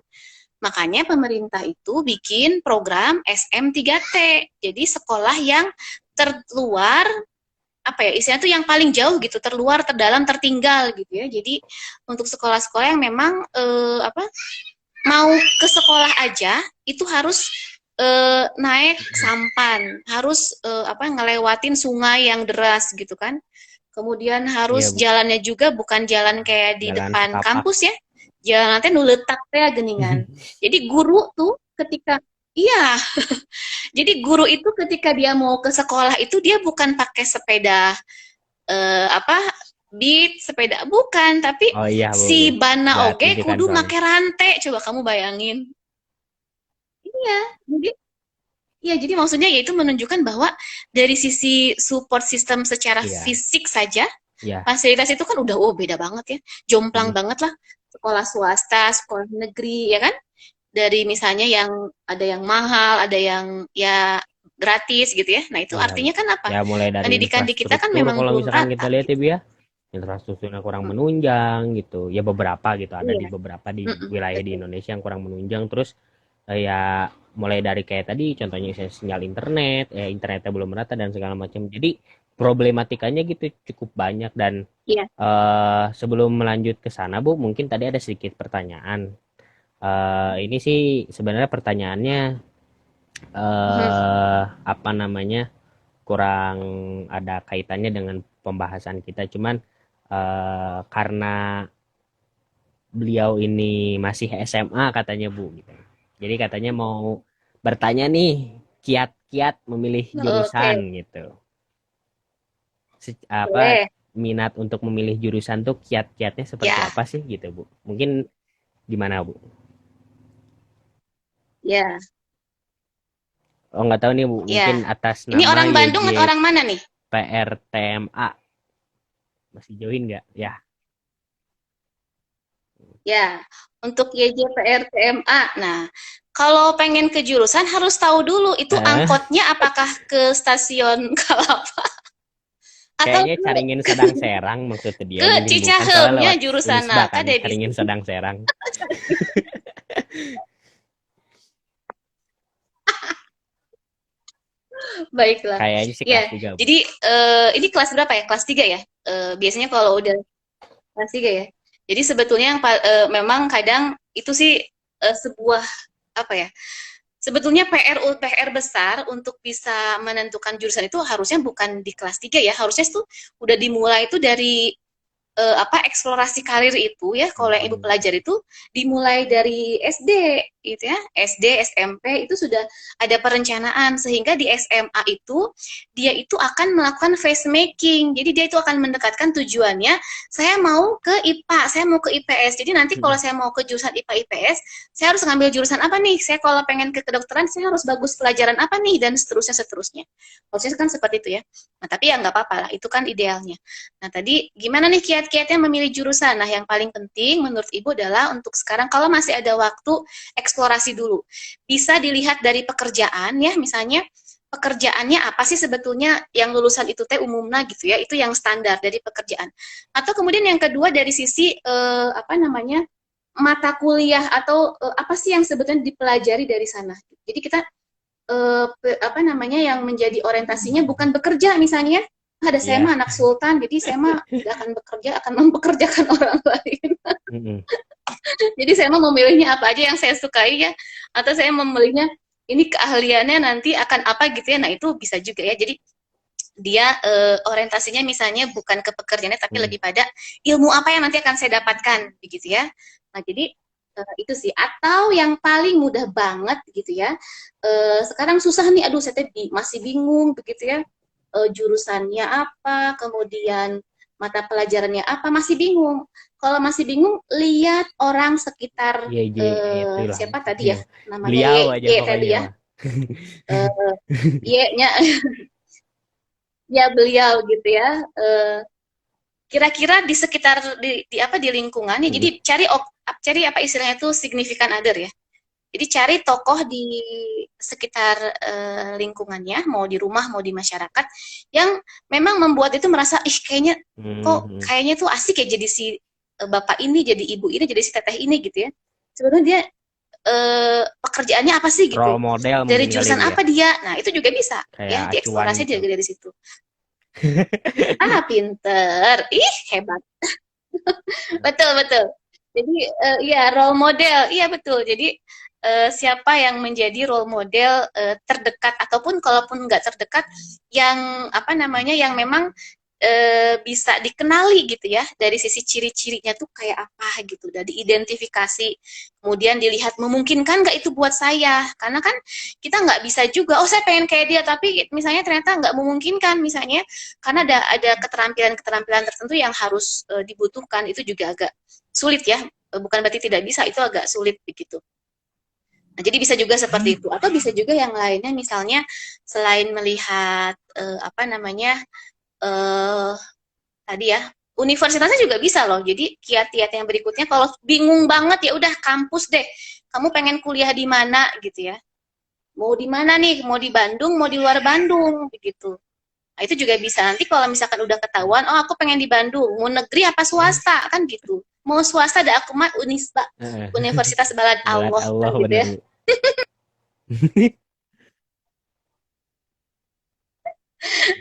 Makanya pemerintah itu bikin program SM3T. Jadi sekolah yang terluar, apa ya istilahnya tuh yang paling jauh gitu, terluar, terdalam, tertinggal gitu ya. Jadi untuk sekolah-sekolah yang memang apa mau ke sekolah aja itu harus naik Mm-mm. sampan, harus apa ngelewatin sungai yang deras gitu kan. Kemudian Iya harus Bu. jalannya juga bukan jalan kayak di Jalan depan setapak. kampus ya. Jalan nanti nu letak teh geningan. Jadi guru tuh ketika iya, jadi guru itu ketika dia mau ke sekolah itu dia bukan pakai sepeda apa beat sepeda bukan, tapi Oh iya Bu, si bana nggak oge tunjukkan kudu soalnya. make rantai. Coba kamu bayangin. Iya, jadi iya, jadi maksudnya yaitu menunjukkan bahwa dari sisi support system secara Iya, fisik saja, iya. fasilitas itu kan udah oh beda banget ya. Jomplang Mm-mm. banget lah. Sekolah swasta, sekolah negeri, ya kan? Dari misalnya yang ada yang mahal, ada yang ya gratis gitu ya. Nah, itu Iya Bu. artinya kan apa? Ya mulai dari Pendidikan di kita kan infrastruktur memang kalau belum misalkan kita rata lihat ya gitu. Bu ya. Infrastrukturnya kurang Mm, menunjang gitu. Ya beberapa gitu, ada di iya, beberapa di mm-mm, wilayah di betul. Indonesia yang kurang menunjang. Terus ya mulai dari kayak tadi contohnya sinyal internet, internetnya belum merata dan segala macam. Jadi problematikanya gitu cukup banyak. Dan Iya. sebelum melanjut ke sana Bu, mungkin tadi ada sedikit pertanyaan. Ini sih sebenarnya pertanyaannya Mhm. apa namanya, kurang ada kaitannya dengan pembahasan kita. Cuman karena beliau ini masih SMA katanya Bu gitu. Jadi katanya mau bertanya nih, kiat-kiat memilih jurusan Oke, gitu. Apa boleh. minat untuk memilih jurusan tuh kiat-kiatnya seperti Ya, apa sih gitu Bu? Mungkin gimana Bu? ya, Oh nggak tahu nih Bu, mungkin ya. atas Ini nama orang Bandung atau orang mana nih? YJPRTMA masih join nggak? Ya. Ya, untuk YJPRTMA. Nah, kalau pengen ke jurusan harus tahu dulu itu Eh, angkotnya apakah ke stasiun Kalapa atau Kayaknya Caringin Sadang Serang maksudnya dia ke menyambungkan soalnya Cicaheumnya lewat jurusan Unisba nah, kan, tadi di Caringin Sadang Serang. baiklah. Kayaknya sih kelas Ya, 3 Bu. jadi ini kelas berapa ya? Kelas 3 ya? Biasanya kalau udah kelas 3 ya. Jadi sebetulnya yang memang kadang itu sih sebuah apa ya? Sebetulnya PR besar untuk bisa menentukan jurusan itu harusnya bukan di kelas 3 ya. Harusnya itu udah dimulai itu dari apa eksplorasi karir itu ya kalau yang ibu Hmm. pelajari itu dimulai dari SD gitu ya SD SMP itu sudah ada perencanaan sehingga di SMA itu dia itu akan melakukan face making jadi dia itu akan mendekatkan tujuannya saya mau ke IPA saya mau ke IPS jadi nanti kalau Hmm. saya mau ke jurusan IPA IPS saya harus ngambil jurusan apa nih saya kalau pengen ke kedokteran saya harus bagus pelajaran apa nih dan seterusnya seterusnya harusnya kan seperti itu ya nah tapi ya nggak apa-apa lah itu kan idealnya. Nah, tadi gimana nih kiat-kiatnya memilih jurusan? Nah, yang paling penting menurut Ibu adalah untuk sekarang kalau masih ada waktu eksplorasi dulu. Bisa dilihat dari pekerjaan ya, misalnya pekerjaannya apa sih sebetulnya yang lulusan itu teh umumnya gitu ya, itu yang standar dari pekerjaan. Atau kemudian yang kedua dari sisi apa namanya? Mata kuliah atau apa sih yang sebetulnya dipelajari dari sana. Jadi kita apa namanya yang menjadi orientasinya bukan bekerja misalnya ada saya Iya. mah anak sultan jadi saya mah tidak akan bekerja akan mempekerjakan orang lain Mm-mm. jadi saya mah memilihnya apa aja yang saya sukai ya atau saya memilihnya ini keahliannya nanti akan apa gitu ya nah itu bisa juga ya jadi dia orientasinya misalnya bukan ke pekerjaannya tapi Mm-mm. lebih pada ilmu apa yang nanti akan saya dapatkan begitu ya nah jadi itu sih atau yang paling mudah banget gitu ya sekarang susah nih aduh saya masih bingung begitu ya jurusannya apa kemudian mata pelajarannya apa masih bingung kalau masih bingung lihat orang sekitar Iya, itu lah. siapa tadi ya namanya Beliau Y, aja Y tadi pokoknya ya mah. Eh, Iya, ya beliau gitu ya. Kira-kira di sekitar di apa di lingkungannya. Jadi Mm, cari apa istilahnya itu significant other ya. Jadi cari tokoh di sekitar lingkungannya, mau di rumah, mau di masyarakat, yang memang membuat itu merasa, ih mm. kayaknya tuh asik ya jadi si bapak ini, jadi ibu ini, jadi si teteh ini gitu ya. Sebenarnya dia pekerjaannya apa sih gitu? Role model Dari mungkin kali jurusan Bu ya, apa dia? Nah itu juga bisa kayak ya, acuan dieksplorasi gitu. dari situ. Ah pinter, ih hebat. Betul, betul. Jadi iya role model, iya betul. Jadi siapa yang menjadi role model terdekat ataupun kalaupun nggak terdekat, yang apa namanya, yang memang bisa dikenali gitu ya dari sisi ciri-cirinya tuh kayak apa gitu, udah diidentifikasi, kemudian dilihat memungkinkan nggak itu buat saya, karena kan kita nggak bisa juga, oh saya pengen kayak dia tapi misalnya ternyata nggak memungkinkan misalnya, karena ada keterampilan-keterampilan tertentu yang harus dibutuhkan, itu juga agak sulit ya. Bukan berarti tidak bisa, itu agak sulit begitu. Nah, jadi bisa juga seperti itu, atau bisa juga yang lainnya, misalnya selain melihat apa namanya eh tadi ya, universitasnya juga bisa loh. Jadi kiat-kiat yang berikutnya, kalau bingung banget ya udah kampus deh. Kamu pengen kuliah di mana gitu ya? Mau di mana nih? Mau di Bandung, mau di luar Bandung begitu. Nah, itu juga bisa. Nanti kalau misalkan udah ketahuan, oh aku pengen di Bandung, mau negeri apa swasta kan gitu. Mau swasta ada aku mah Unisba, Heeh. Universitas Balad Balad Allah Allah kan gitu bener ya. Bu.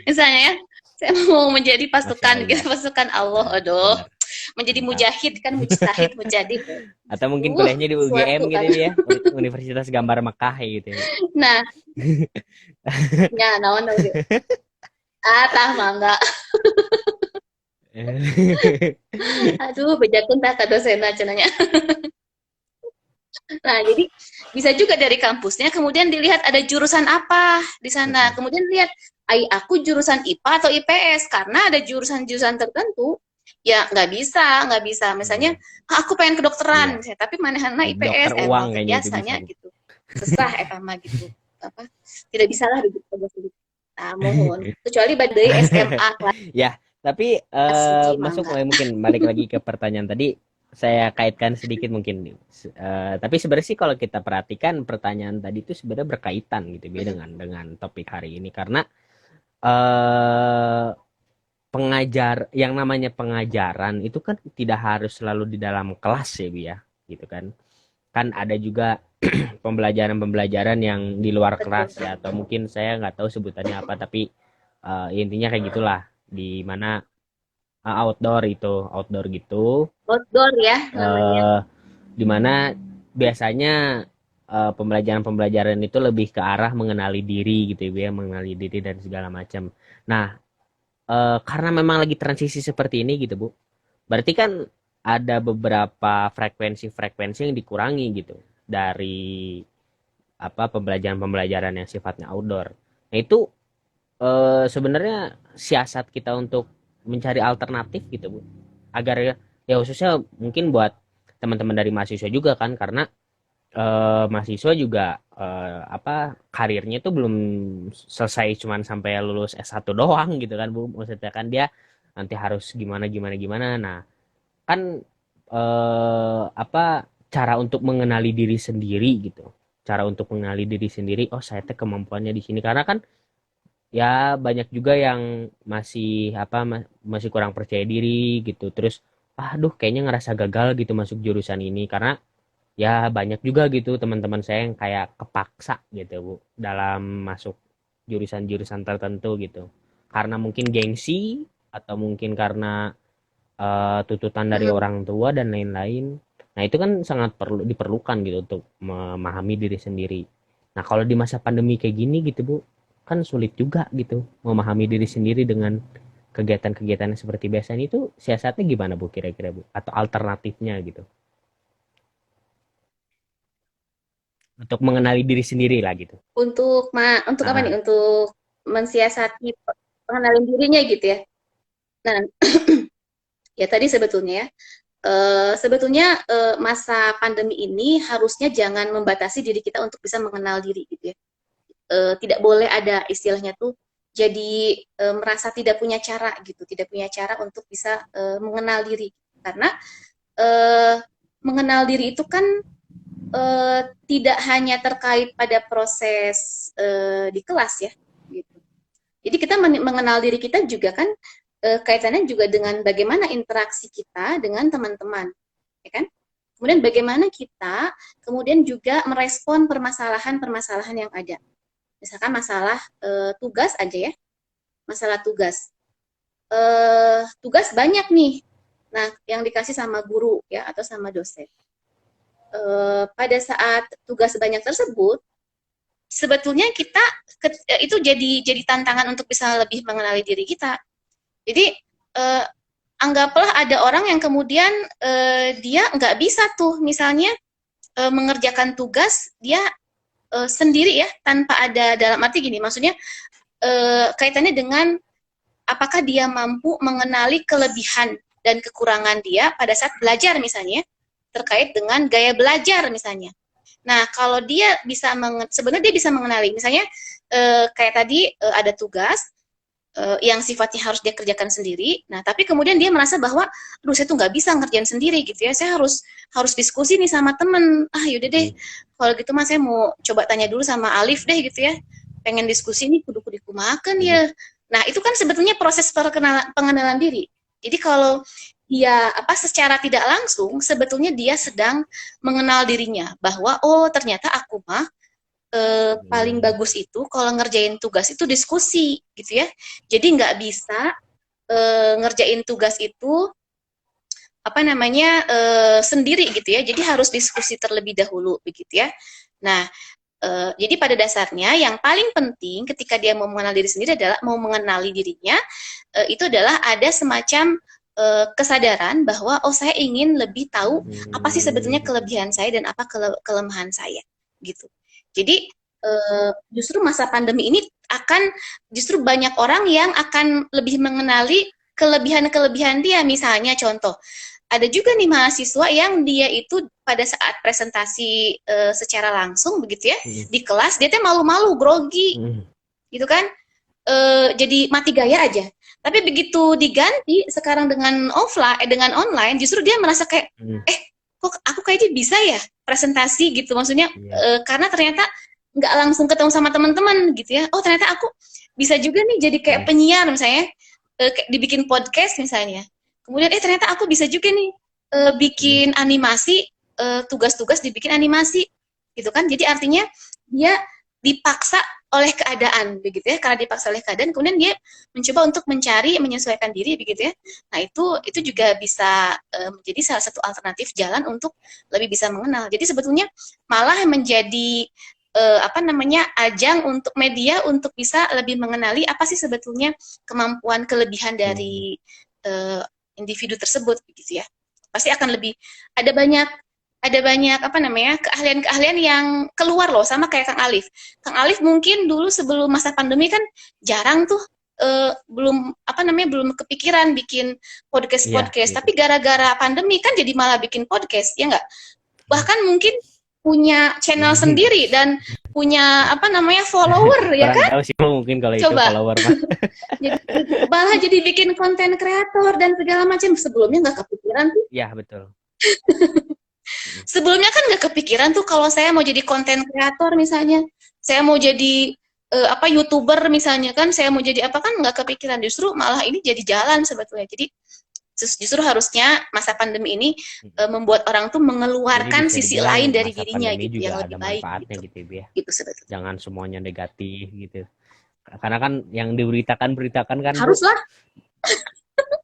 Misalnya ya, saya mau menjadi Masya pasukan gitu, Allah. pasukan Allah. Nah, Aduh, bener. menjadi Mantap. mujahid kan, mujtahid, mujadid. Atau mungkin kuliahnya di UGM Suatu gitu kan. ya, Universitas Gambar Mekah gitu ya Bu. Nah, ya naon tau gitu. Ah, tah mangga. Aduh, bejakun tah ka dosena cenanya. Nah, jadi bisa juga dari kampusnya, kemudian dilihat ada jurusan apa di sana. Kemudian lihat, ai aku jurusan IPA atau IPS, karena ada jurusan-jurusan tertentu ya nggak bisa. Misalnya, Hmm, ah, aku pengen kedokteran, iya. misalnya, tapi manehna Dokter IPS, uang emang kayaknya itu bisa biasanya Bu. gitu. Sesah eta mah gitu. Apa? Tidak bisa lah begitu. Nah, mohon. Kecuali badai SMA Ya, tapi kelas hiji masuk mangga. mungkin balik lagi ke pertanyaan tadi, saya kaitkan sedikit mungkin. Tapi sebenarnya sih kalau kita perhatikan pertanyaan tadi itu sebenarnya berkaitan gitu ya Mhm. dengan topik hari ini karena eh yang namanya pengajaran itu kan tidak harus selalu di dalam kelas ya, Bi ya, gitu kan. Kan ada juga pembelajaran-pembelajaran yang di luar Betul. kelas ya, atau mungkin saya nggak tahu sebutannya apa, tapi intinya kayak gitulah, di mana outdoor gitu, Outdoor ya namanya. eh di mana biasanya pembelajaran-pembelajaran itu lebih ke arah mengenali diri gitu ya, mengenali diri dan segala macam. Nah, karena memang lagi transisi seperti ini gitu Bu, berarti kan ada beberapa frekuensi-frekuensi yang dikurangi gitu dari apa pembelajaran-pembelajaran yang sifatnya outdoor. Nah itu sebenarnya siasat kita untuk mencari alternatif gitu Bu, agar ya khususnya mungkin buat teman-teman dari mahasiswa juga kan, karena mahasiswa juga apa karirnya itu belum selesai cuman sampai lulus S1 doang gitu kan Bu, maksudnya kan dia nanti harus gimana gimana gimana. Nah kan apa cara untuk mengenali diri sendiri gitu, cara untuk mengenali diri sendiri, oh saya teh kemampuannya di sini, karena kan ya banyak juga yang masih apa masih kurang percaya diri gitu, terus aduh kayaknya ngerasa gagal gitu masuk jurusan ini, karena ya banyak juga gitu teman-teman saya yang kayak kepaksa gitu Bu dalam masuk jurusan-jurusan tertentu gitu, karena mungkin gengsi atau mungkin karena tuntutan dari Mhm. orang tua dan lain-lain. Nah itu kan sangat perlu diperlukan gitu untuk memahami diri sendiri. Nah kalau di masa pandemi kayak gini gitu Bu, kan sulit juga gitu memahami diri sendiri dengan kegiatan-kegiatan seperti biasanya. Itu siasatnya gimana Bu kira-kira Bu? Atau alternatifnya gitu untuk mengenali diri sendiri lah gitu. Untuk apa nih? Ah, Untuk mensiasati pengenalan dirinya gitu ya. Nah, ya tadi sebetulnya ya, sebetulnya masa pandemi ini harusnya jangan membatasi diri kita untuk bisa mengenal diri gitu ya. tidak boleh ada istilahnya tuh jadi merasa tidak punya cara gitu, tidak punya cara untuk bisa mengenal diri. Karena eh, mengenal diri itu kan tidak hanya terkait pada proses di kelas ya, gitu. Jadi kita mengenal diri kita juga kan kaitannya juga dengan bagaimana interaksi kita dengan teman-teman, ya kan? Kemudian bagaimana kita kemudian juga merespon permasalahan-permasalahan yang ada. Misalkan masalah tugas aja ya, masalah tugas. Tugas banyak nih. Nah, yang dikasih sama guru ya atau sama dosen. Pada saat tugas banyak tersebut, sebetulnya kita itu jadi tantangan untuk bisa lebih mengenali diri kita. Jadi anggaplah ada orang yang kemudian dia nggak bisa tuh misalnya mengerjakan tugas dia sendiri ya tanpa ada dalam arti gini, maksudnya kaitannya dengan apakah dia mampu mengenali kelebihan dan kekurangan dia pada saat belajar misalnya terkait dengan gaya belajar misalnya. Nah, kalau dia bisa sebenarnya dia bisa mengenali misalnya kayak tadi ada tugas yang sifatnya harus dia kerjakan sendiri. Nah, tapi kemudian dia merasa bahwa, aduh saya tuh nggak bisa ngerjain sendiri gitu ya. Saya harus diskusi nih sama temen. Ah, yaudah deh. Kalau gitu mas saya mau coba tanya dulu sama Alif deh gitu ya. Pengen diskusi nih kudu-kudu makan ya. Nah, itu kan sebetulnya proses pengenalan diri. Jadi kalau dia secara tidak langsung sebetulnya dia sedang mengenal dirinya bahwa oh ternyata aku mah paling bagus itu kalau ngerjain tugas itu diskusi gitu ya. Jadi nggak bisa ngerjain tugas itu sendiri gitu ya. Jadi harus diskusi terlebih dahulu begitu ya. Nah, jadi pada dasarnya yang paling penting ketika dia mau mengenal diri sendiri adalah mau mengenali dirinya itu adalah ada semacam kesadaran bahwa oh saya ingin lebih tahu apa sih sebetulnya kelebihan saya dan apa kelemahan saya gitu. Jadi justru masa pandemi ini akan justru banyak orang yang akan lebih mengenali kelebihan-kelebihan dia. Misalnya contoh, ada juga nih mahasiswa yang dia itu pada saat presentasi secara langsung begitu ya di kelas dia tuh malu-malu, grogi, gitu kan? Jadi mati gaya aja. Tapi begitu diganti sekarang dengan offline, dengan online, justru dia merasa kayak, kok aku kayaknya bisa ya presentasi gitu. Maksudnya karena ternyata nggak langsung ketemu sama teman-teman gitu ya. Oh ternyata aku bisa juga nih jadi kayak penyiar misalnya, dibikin podcast misalnya. Kemudian ternyata aku bisa juga nih bikin animasi, tugas-tugas dibikin animasi gitu kan. Jadi artinya dia dipaksa oleh keadaan begitu ya, karena dipaksa oleh keadaan kemudian dia mencoba untuk mencari menyesuaikan diri begitu ya. Nah itu juga bisa menjadi salah satu alternatif jalan untuk lebih bisa mengenal. Jadi sebetulnya malah menjadi ajang untuk media untuk bisa lebih mengenali apa sih sebetulnya kemampuan kelebihan dari individu tersebut begitu ya. Pasti akan lebih ada banyak keahlian-keahlian yang keluar loh, sama kayak Kang Alif. Kang Alif mungkin dulu sebelum masa pandemi kan jarang tuh belum belum kepikiran bikin podcast, tapi gara-gara pandemi kan jadi malah bikin podcast ya nggak? Bahkan mungkin punya channel sendiri dan punya follower ya kan? Tahu sih mungkin kalau itu Coba. follower mah. malah jadi bikin konten kreator dan segala macam, sebelumnya nggak kepikiran tuh. Iya betul. Sebelumnya kan nggak kepikiran tuh kalau saya mau jadi konten kreator misalnya, saya mau jadi YouTuber misalnya kan, saya mau jadi apa kan nggak kepikiran. Justru malah ini jadi jalan sebetulnya. Jadi justru harusnya masa pandemi ini membuat orang tuh mengeluarkan sisi lain dari dirinya gitu yang lebih baik gitu. Gitu ya. Gitu sebetulnya. Jangan semuanya negatif gitu. Karena kan yang diberitakan kan haruslah.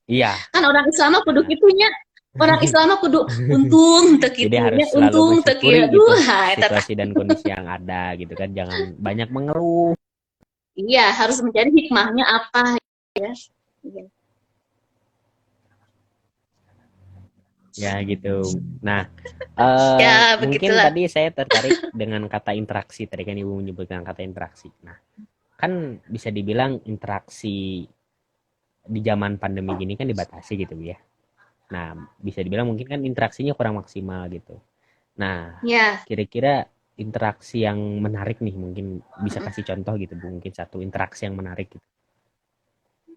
Iya. Kan orang Islam kudu gitunya. Orang Islam kudu untung Jadi harus selalu bersyukuri gitu situasi dan kondisi yang ada gitu kan, jangan banyak mengeluh. Iya, harus mencari hikmahnya apa ya. Ya gitu. Nah, mungkin begitulah. tadi saya tertarik dengan kata interaksi. Tadi kan Ibu menyebutkan kata interaksi. Nah, kan bisa dibilang interaksi di zaman pandemi gini kan dibatasi gitu ya. Nah, bisa dibilang mungkin kan interaksinya kurang maksimal gitu. Nah, kira-kira interaksi yang menarik nih, mungkin bisa Mm-mm. kasih contoh gitu Bu, mungkin satu interaksi yang menarik gitu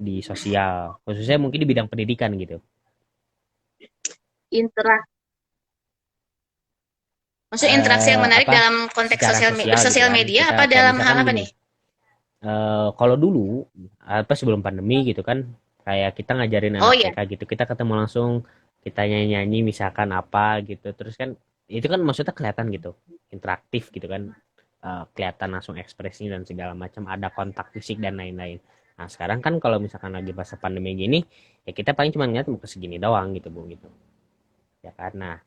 di sosial, khususnya mungkin di bidang pendidikan gitu. Interak Maksudnya interaksi yang menarik Apa, dalam konteks secara sosial gitu sosial kan, media kita apa kayak dalam hal misalkan apa gini, nih? kalau dulu apa sebelum pandemi gitu kan, kayak kita ngajarin Oh anak iya. TK gitu, kita ketemu langsung, kita nyanyi nyanyi misalkan apa gitu, terus kan itu kan maksudnya kelihatan gitu, interaktif gitu kan. Kelihatan langsung ekspresinya dan segala macam, ada kontak fisik dan lain-lain. Nah sekarang kan kalau misalkan lagi masa pandemi gini, ya kita paling cuma ngeliat muka segini doang gitu Bu gitu, ya karena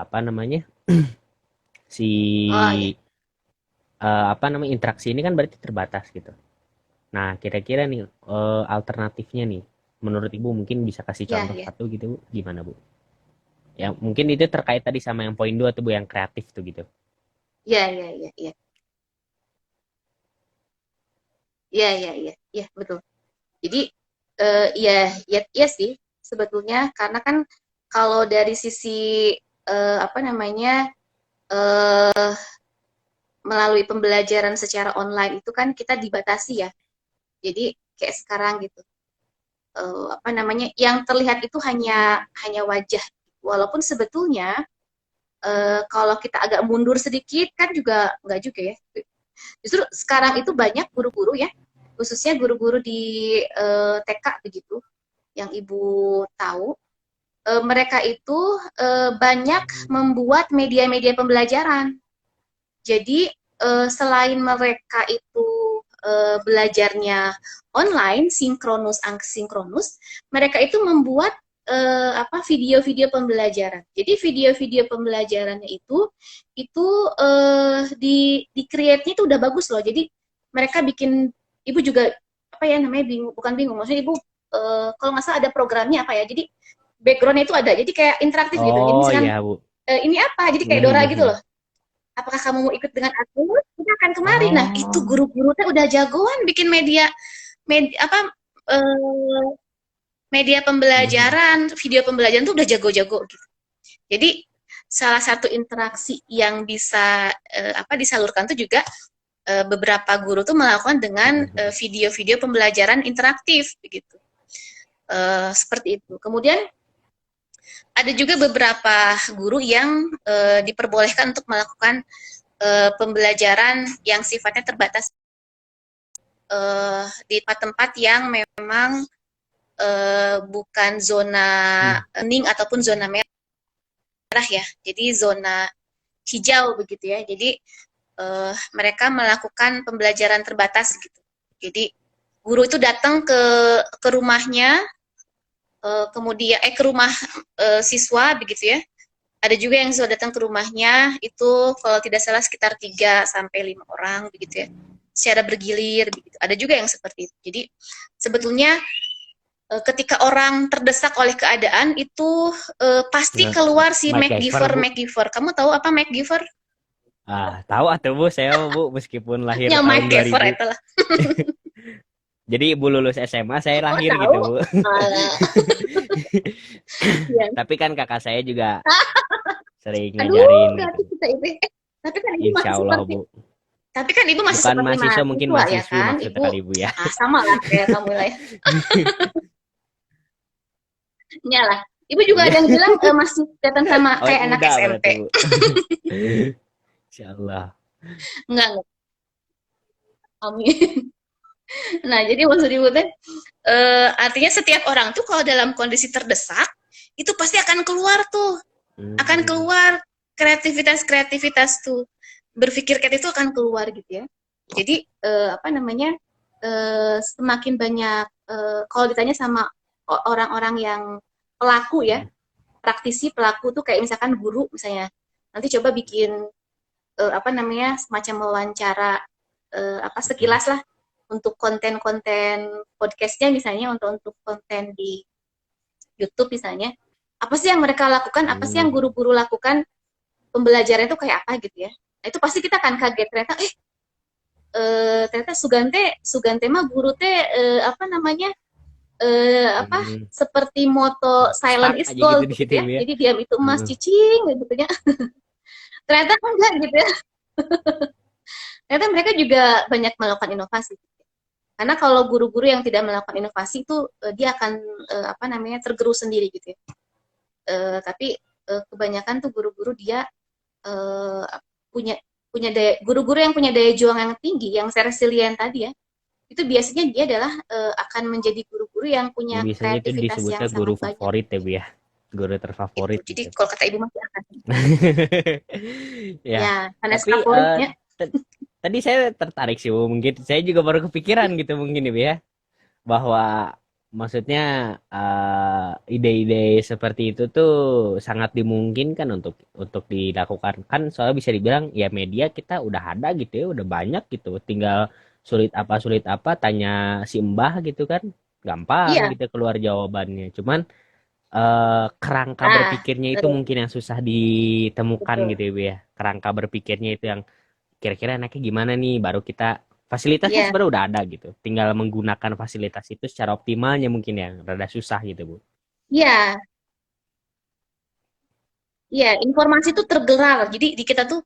apa namanya, Oh iya. si apa namanya, interaksi ini kan berarti terbatas gitu. Nah kira-kira nih alternatifnya nih, menurut Ibu mungkin bisa kasih Ya, contoh ya. satu gitu Bu, gimana Bu? Ya mungkin itu terkait tadi sama yang poin 2 tuh Bu, yang kreatif tuh gitu. Ya, ya, ya, ya. Ya, ya, ya. Ya, betul. Jadi ya, ya, ya sih sebetulnya karena kan kalau dari sisi apa namanya eh, melalui pembelajaran secara online itu kan kita dibatasi ya. Jadi kayak sekarang gitu. Apa namanya yang terlihat itu hanya hanya wajah. Walaupun sebetulnya kalau kita agak mundur sedikit kan juga nggak juga ya. Justru sekarang itu banyak guru-guru ya, khususnya guru-guru di TK begitu, yang ibu tahu, mereka itu banyak membuat media-media pembelajaran. Jadi selain mereka itu belajarnya online, sinkronus, asinkronus, mereka itu membuat apa video-video pembelajaran. Jadi video-video pembelajarannya itu di create-nya itu udah bagus loh. Jadi mereka bikin, ibu juga apa ya namanya, bingung, bukan bingung, maksudnya ibu kalau nggak salah ada programnya apa ya. Jadi backgroundnya itu ada, jadi kayak interaktif gitu. Jadi Oh misalkan iya Bu. ini apa, jadi kayak Dora gitu loh, apakah kamu mau ikut dengan aku? Kita akan kemari. Nah, itu Oh. guru-guru teh udah jagoan bikin media, apa eh, media Mhm. pembelajaran, video pembelajaran tuh udah jago-jago gitu. Jadi salah satu interaksi yang bisa apa disalurkan tuh juga beberapa guru tuh melakukan dengan Mhm. video-video pembelajaran interaktif begitu. Seperti itu. Kemudian ada juga beberapa guru yang diperbolehkan untuk melakukan pembelajaran yang sifatnya terbatas di tempat-tempat yang memang bukan zona Mhm. kuning ataupun zona merah ya. Jadi zona hijau begitu ya. Jadi mereka melakukan pembelajaran terbatas gitu. Jadi guru itu datang ke rumahnya, kemudian ke rumah siswa begitu ya. Ada juga yang sudah datang ke rumahnya itu kalau tidak salah sekitar 3 sampai 5 orang begitu ya. Secara bergilir begitu. Ada juga yang seperti itu. Jadi sebetulnya ketika orang terdesak oleh keadaan itu pasti keluar si MacGyver MacGyver Bu. MacGyver. Kamu tahu apa MacGyver? Tahu atuh Bu, saya Bu meskipun lahir Ya tahun MacGyver 2000. itu lah. Jadi Ibu lulus SMA, saya Oh lahir tahu? gitu Bu. Ya. Tapi kan kakak saya juga sering Aduh, ngajarin gitu. berarti kita itu. Tapi kan ibu Insya masih Allah seperti, Bu. tapi kan ibu masih Bukan seperti mahasiswa, mungkin mahasiswa ya mahasiswi kan? maksudnya Ibu kali Bu ya. sama lah kayak kamu lah ya. Lah. Ibu juga Iya. ada yang bilang masih kelihatan sama Oh kayak anak muda berarti SMP. Bu. Insya Allah. Enggak. Amin. Nah, jadi maksud ibu teh artinya setiap orang tuh kalau dalam kondisi terdesak itu pasti akan keluar tuh, akan Hmm. keluar kreativitas tuh, berpikir kreatif itu akan keluar gitu ya. Jadi apa namanya semakin banyak kalau ditanya sama orang-orang yang pelaku ya, praktisi pelaku tuh kayak misalkan guru misalnya, nanti coba bikin apa namanya semacam wawancara apa sekilas lah untuk konten-konten podcastnya misalnya, untuk konten di YouTube misalnya, apa sih yang mereka lakukan, apa sih yang Hmm. guru-guru lakukan, pembelajaran itu kayak apa gitu ya. Nah, itu pasti kita akan kaget ternyata ternyata Sugante Sugante mah guru teh apa namanya apa Hmm. seperti moto silent Stuck is aja gitu gold di gitu situ ya. Bu ya. Jadi diam itu emas Heeh. cicing gitu ya. Ternyata enggak gitu ya. Ternyata mereka juga banyak melakukan inovasi. Karena kalau guru-guru yang tidak melakukan inovasi itu dia akan apa namanya tergerus sendiri gitu ya. Tapi kebanyakan tuh guru-guru dia eh, punya punya daya guru-guru yang punya daya juang yang tinggi, yang resilient tadi ya. Itu biasanya dia adalah akan menjadi guru-guru yang Yang punya biasanya itu kreativitas yang disebutnya guru sangat banyak favorit ya gitu Bu ya. ya. Guru Itu. terfavorit Jadi gitu. kalau kata ibu masih akan Ya, ya Vanessa tapi favoritnya. tadi saya tertarik sih Bu. Mungkin saya juga baru kepikiran gitu mungkin ya Bu ya. Bahwa maksudnya ide-ide seperti itu tuh sangat dimungkinkan untuk dilakukan kan soalnya bisa dibilang ya media kita udah ada gitu ya udah banyak gitu tinggal sulit apa tanya si Mbah gitu kan gampang Iya. gitu keluar jawabannya cuman kerangka Nah, berpikirnya itu betul. mungkin yang susah ditemukan Betul. gitu ya Bu ya kerangka berpikirnya itu yang kira-kira enaknya gimana nih baru kita fasilitasnya Iya. sebenarnya udah ada gitu tinggal menggunakan fasilitas itu secara optimalnya mungkin ya rada susah gitu Bu. Iya. Iya, informasi itu tergelar. Jadi di kita tuh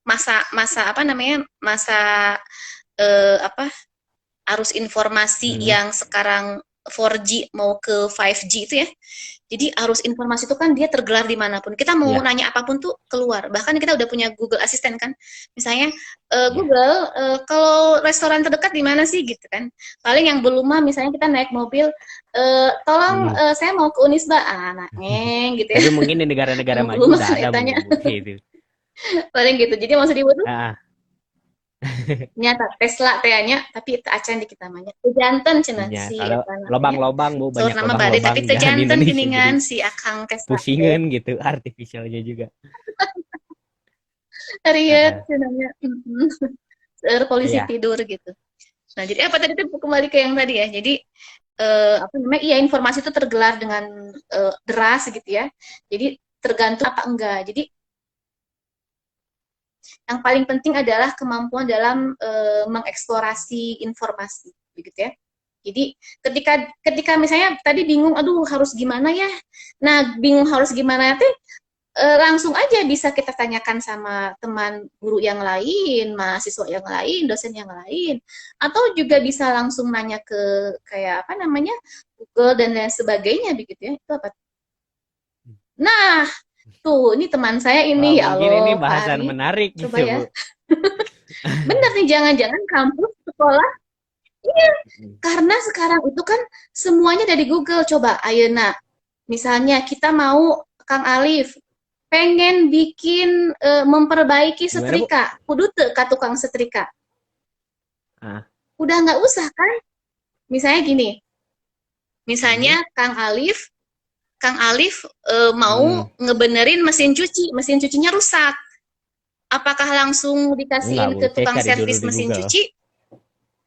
masa masa apa namanya? Masa apa? Arus informasi Hmm, yang sekarang 4G mau ke 5G itu ya. Jadi arus informasi itu kan dia tergelar dimanapun. Kita mau ya nanya apapun tuh keluar. Bahkan kita udah punya Google Assistant kan. Misalnya ya. Google, kalau restoran terdekat di mana sih gitu kan. Paling yang belum mah misalnya kita naik mobil, tolong Hmm. saya mau ke Unisba, nah gitu ya. Tapi mungkin di negara-negara Yang maju belum mah udah kan ada ya tanya. bu gitu. Paling gitu. Jadi maksud ibu tuh Ah, nyata Tesla tehnya tapi teu acan di kita mah nya. Teu janten cenah ya si kalau eta na teh nya. lobang-lobang bu Saur banyak nama bade lobang-lobang tapi teu jangan di janten Indonesia jadi geuningan si Akang Tesla teh. pusingan gitu artifisialnya juga. Ah, Harriet ah. cenanya. Seueur polisi Iya. tidur gitu. Nah, jadi apa tadi tuh kembali ke yang tadi ya. Jadi apa namanya? Iya, informasi itu tergelar dengan deras gitu ya. Jadi tergantung apa enggak. Jadi yang paling penting adalah kemampuan dalam mengeksplorasi informasi, begitu ya. Jadi ketika ketika misalnya tadi bingung, aduh harus gimana ya. Nah, bingung harus gimana teh langsung aja bisa kita tanyakan sama teman guru yang lain, mahasiswa yang lain, dosen yang lain, atau juga bisa langsung nanya ke kayak apa namanya Google dan lain sebagainya begitu ya. Itu apa? Nah, tuh ini teman saya Wah ini ya mungkin ini Allah Pak bahasan Ari, menarik coba gitu ya. bu. Benar nih jangan-jangan kampus sekolah karena sekarang itu kan semuanya dari Google. Coba ayeuna misalnya kita mau Kang Alif pengen bikin memperbaiki Gimana bu? setrika, kudu teu ka tukang setrika. Ah, Udah nggak usah kan? Misalnya gini, hmm, misalnya Kang Alif hmm. mau ngebenerin mesin cucinya rusak. Apakah langsung Enggak dikasihin bu, ke saya tukang cari dulu servis di mesin Google. cuci?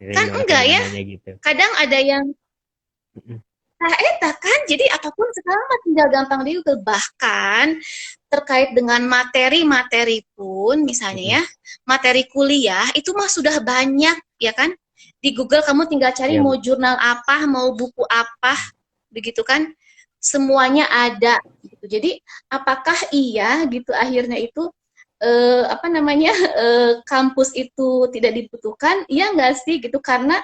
Jadi Kan gimana kayak enggak ya. mananya gitu. Kadang ada yang nah, eta kan, jadi apapun sekarang mah tinggal gampang di Google. Bahkan terkait dengan materi-materi pun, misalnya ya, materi kuliah itu mah sudah banyak, ya kan? Di Google kamu tinggal cari Iya mau bu. jurnal apa, mau buku apa, begitu kan? Semuanya ada. Gitu. Jadi, apakah iya gitu akhirnya itu apa namanya kampus itu tidak dibutuhkan? Iya nggak sih gitu karena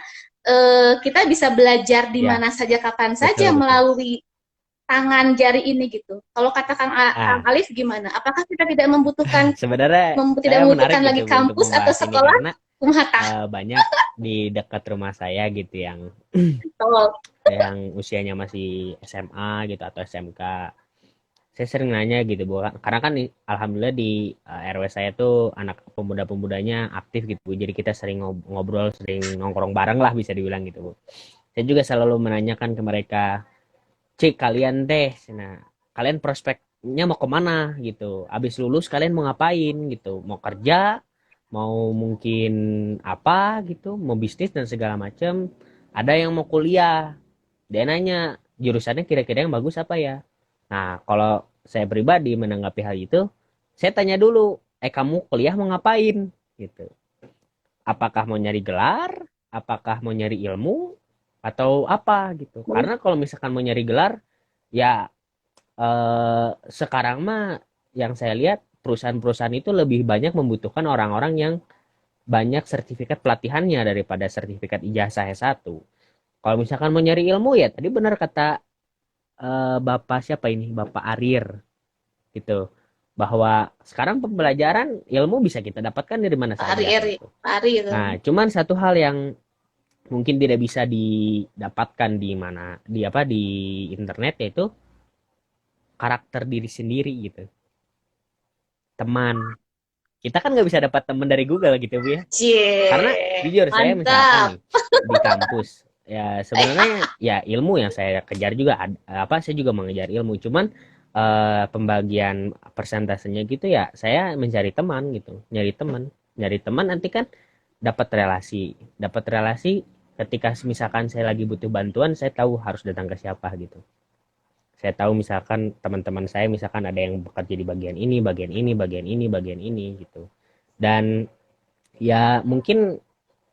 kita bisa belajar di Ya mana saja kapan saja betul betul. melalui tangan jari ini gitu. Kalau kata Kang Ah Alif gimana? Apakah kita tidak membutuhkan sebenarnya tidak saya menarik membutuhkan gitu lagi bu untuk kampus atau membahas ini sekolah? karena Kumata. banyak di dekat rumah saya gitu Tol. yang usianya masih SMA gitu atau SMK. Saya sering nanya gitu bu, karena kan alhamdulillah di RW saya tuh anak pemuda-pemudanya aktif gitu bu. Jadi kita sering ngobrol, sering nongkrong bareng lah bisa dibilang gitu bu. Saya juga selalu menanyakan ke mereka, cik kalian teh, nah kalian prospeknya mau kemana gitu. Abis lulus kalian mau ngapain gitu, mau kerja, mau mungkin apa gitu, mau bisnis dan segala macam. Ada yang mau kuliah, dia nanya jurusannya kira-kira yang bagus apa ya. Nah kalau saya pribadi menanggapi hal itu, saya tanya dulu, kamu kuliah mau ngapain gitu. Apakah mau nyari gelar, apakah mau nyari ilmu, atau apa gitu. Karena kalau misalkan mau nyari gelar, ya sekarang mah yang saya lihat perusahaan-perusahaan itu lebih banyak membutuhkan orang-orang yang banyak sertifikat pelatihannya daripada sertifikat ijazah S1. Kalau misalkan mau nyari ilmu ya tadi benar kata Bapak siapa ini? Bapak Arir gitu. Bahwa sekarang pembelajaran ilmu bisa kita dapatkan dari mana Pak Ari, saja Eri, gitu. Pak Ari itu. Nah, cuman satu hal yang mungkin tidak bisa didapatkan di mana di apa di internet yaitu karakter diri sendiri gitu. Teman. Kita kan nggak bisa dapat teman dari Google gitu Bu ya. Karena Cie, jujur saya misalkan mantap. nih di kampus ya sebenarnya ya ilmu yang saya kejar juga apa saya juga mengejar ilmu cuman pembagian persentasenya gitu ya saya mencari teman gitu nyari teman nanti kan dapat relasi ketika misalkan saya lagi butuh bantuan saya tahu harus datang ke siapa gitu saya tahu misalkan teman-teman saya misalkan ada yang bekerja di bagian ini bagian ini bagian ini bagian ini gitu dan ya mungkin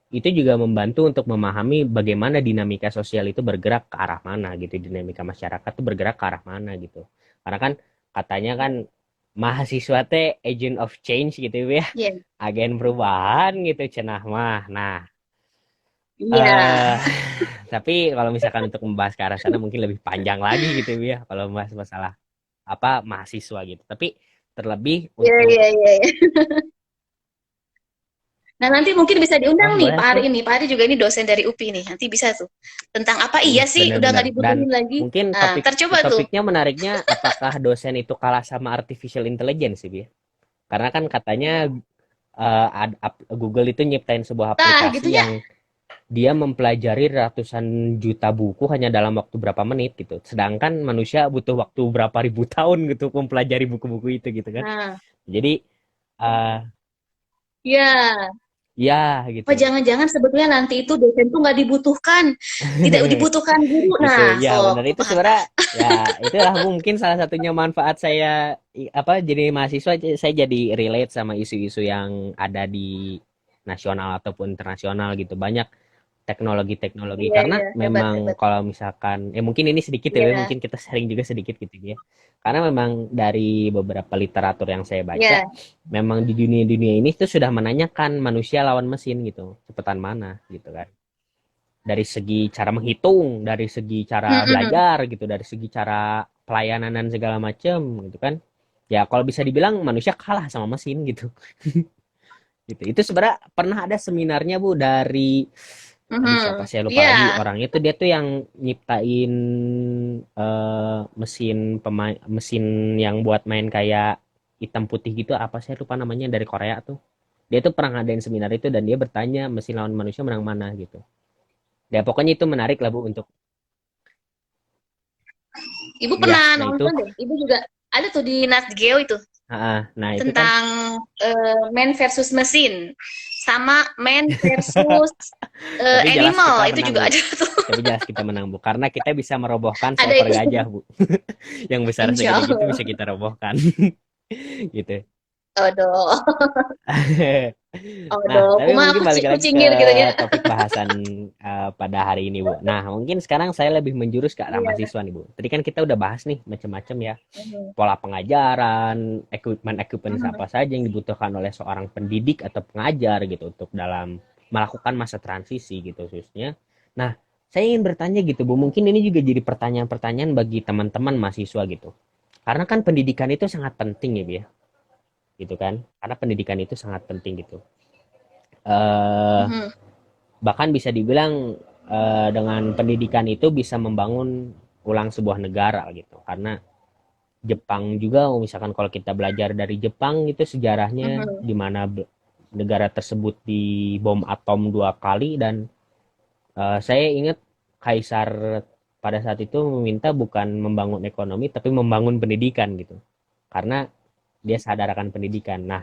itu juga membantu untuk memahami bagaimana dinamika sosial itu bergerak ke arah mana gitu dinamika masyarakat itu bergerak ke arah mana gitu karena kan katanya kan mahasiswa teh agent of change gitu ya Iya, agen perubahan gitu cenah mah nah iya, eh tapi kalau misalkan untuk membahas ke arah sana mungkin lebih panjang lagi gitu ya kalau membahas masalah apa mahasiswa gitu tapi terlebih iya, untuk iya, iya, iya. Nah, nanti mungkin bisa diundang nih boleh Pak Ari tuh. ini. Pak Ari juga ini dosen dari UPI nih. Nanti bisa tuh. Tentang apa iya sih? Udah Benar-benar. nggak Dan dibutuhin lagi. mungkin Nah, topik tercoba tuh. topiknya menariknya apakah dosen itu kalah sama artificial intelligence sih, Bi? Karena kan katanya Google itu nyiptain sebuah Nah, aplikasi gitunya. yang dia mempelajari ratusan juta buku hanya dalam waktu berapa menit gitu. Sedangkan manusia butuh waktu berapa ribu tahun gitu mempelajari buku-buku itu gitu kan. Nah, Jadi eh ya. ya Oh, gitu. jangan-jangan sebetulnya nanti itu dosen tuh nggak dibutuhkan. Tidak dibutuhkan guru. Gitu Nah, ya benar sok. itu sebenarnya ya itulah mungkin salah satunya manfaat saya apa jadi mahasiswa saya jadi relate sama isu-isu yang ada di nasional ataupun internasional gitu banyak teknologi-teknologi Iya, karena iya. Hebat, memang hebat. kalau misalkan mungkin ini sedikit ya Iya, mungkin kita sharing juga sedikit gitu ya karena memang dari beberapa literatur yang saya baca iya. memang di dunia-dunia ini tuh sudah menanyakan manusia lawan mesin gitu cepetan mana gitu kan dari segi cara menghitung, dari segi cara Mm-mm. belajar gitu, dari segi cara pelayanan dan segala macam gitu kan. Ya kalau bisa dibilang manusia kalah sama mesin gitu. Gitu. Itu sebenarnya pernah ada seminarnya Bu dari aduh siapa Mhm. saya lupa Iya, lagi orangnya tuh dia tuh yang nyiptain mesin yang buat main kayak hitam putih gitu apa saya lupa namanya dari Korea tuh. Dia tuh pernah ngadain seminar itu dan dia bertanya mesin lawan manusia menang mana gitu. Ya pokoknya itu menarik lah Bu untuk Ibu ya, pernah nah itu nonton deh. Ibu juga ada tuh di Nat Geo itu nah itu kan tentang man versus mesin sama man versus tapi jelas animal kita itu menang juga Bu. ada tuh. Tapi jelas kita menang Bu karena kita bisa merobohkan Ada seekor itu. gajah Bu. Yang besar Insya segede gitu Allah. bisa kita robohkan gitu. Aduh, Nah, aduh, tapi kumaha mungkin balik kucing lagi ke kucingir gitu ya. topik bahasan pada hari ini, Bu. Nah, mungkin sekarang saya lebih menjurus ke arah Iya. mahasiswa nih, Bu. Tadi kan kita udah bahas nih macam-macam ya, Mhm. pola pengajaran, equipment Mhm. apa saja yang dibutuhkan oleh seorang pendidik atau pengajar gitu untuk dalam melakukan masa transisi gitu khususnya. Nah, saya ingin bertanya gitu, Bu. Mungkin ini juga jadi pertanyaan-pertanyaan bagi teman-teman mahasiswa gitu. Karena kan pendidikan itu sangat penting ya, Bu ya. Gitu kan? Karena pendidikan itu sangat penting gitu. Eh Mhm. bahkan bisa dibilang dengan pendidikan itu bisa membangun ulang sebuah negara gitu karena Jepang juga misalkan kalau kita belajar dari Jepang itu sejarahnya Mhm. di mana negara tersebut dibom atom 2 kali dan saya ingat kaisar pada saat itu meminta bukan membangun ekonomi tapi membangun pendidikan gitu karena dia sadar akan pendidikan. Nah,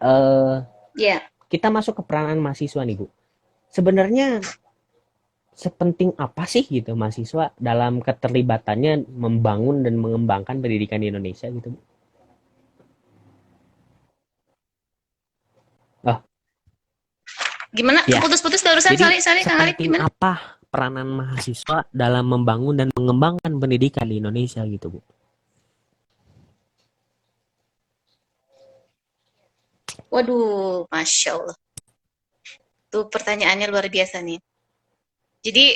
eh, Iya. kita masuk ke peranan mahasiswa nih Bu. Sebenarnya sepenting apa sih gitu mahasiswa dalam keterlibatannya membangun dan mengembangkan pendidikan di Indonesia gitu Bu? Oh Gimana? ya, Putus-putus barusan. jadi Sorry, sorry, Kang Alif. sepenting Gimana? apa peranan mahasiswa dalam membangun dan mengembangkan pendidikan di Indonesia gitu Bu? Waduh, Masya Allah. Tuh pertanyaannya luar biasa nih. Jadi,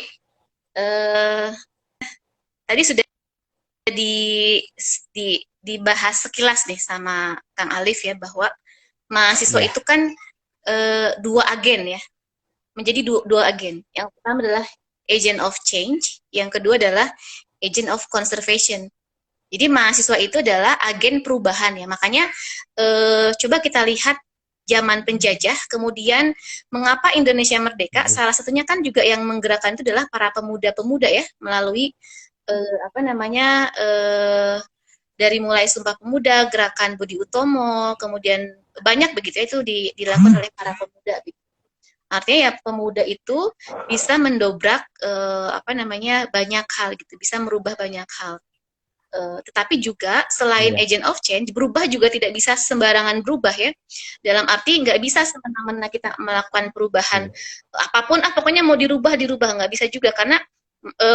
eh, tadi sudah di, dibahas sekilas nih sama Kang Alif ya, bahwa mahasiswa Ya. itu kan dua agen ya, menjadi dua agen. Yang pertama adalah agent of change, yang kedua adalah agent of conservation. Jadi mahasiswa itu adalah agen perubahan ya. Makanya coba kita lihat zaman penjajah, kemudian mengapa Indonesia merdeka? Salah satunya kan juga yang menggerakkan itu adalah para pemuda-pemuda ya, melalui apa namanya dari mulai Sumpah Pemuda, gerakan Budi Utomo, kemudian banyak begitu ya, itu dilakukan oleh para pemuda. Artinya ya pemuda itu bisa mendobrak apa namanya banyak hal gitu, bisa merubah banyak hal. Tetapi juga selain Iya. agent of change, berubah juga tidak bisa sembarangan berubah ya. Dalam arti nggak bisa semena-mena kita melakukan perubahan Hmm. apapun, pokoknya mau dirubah nggak bisa juga, karena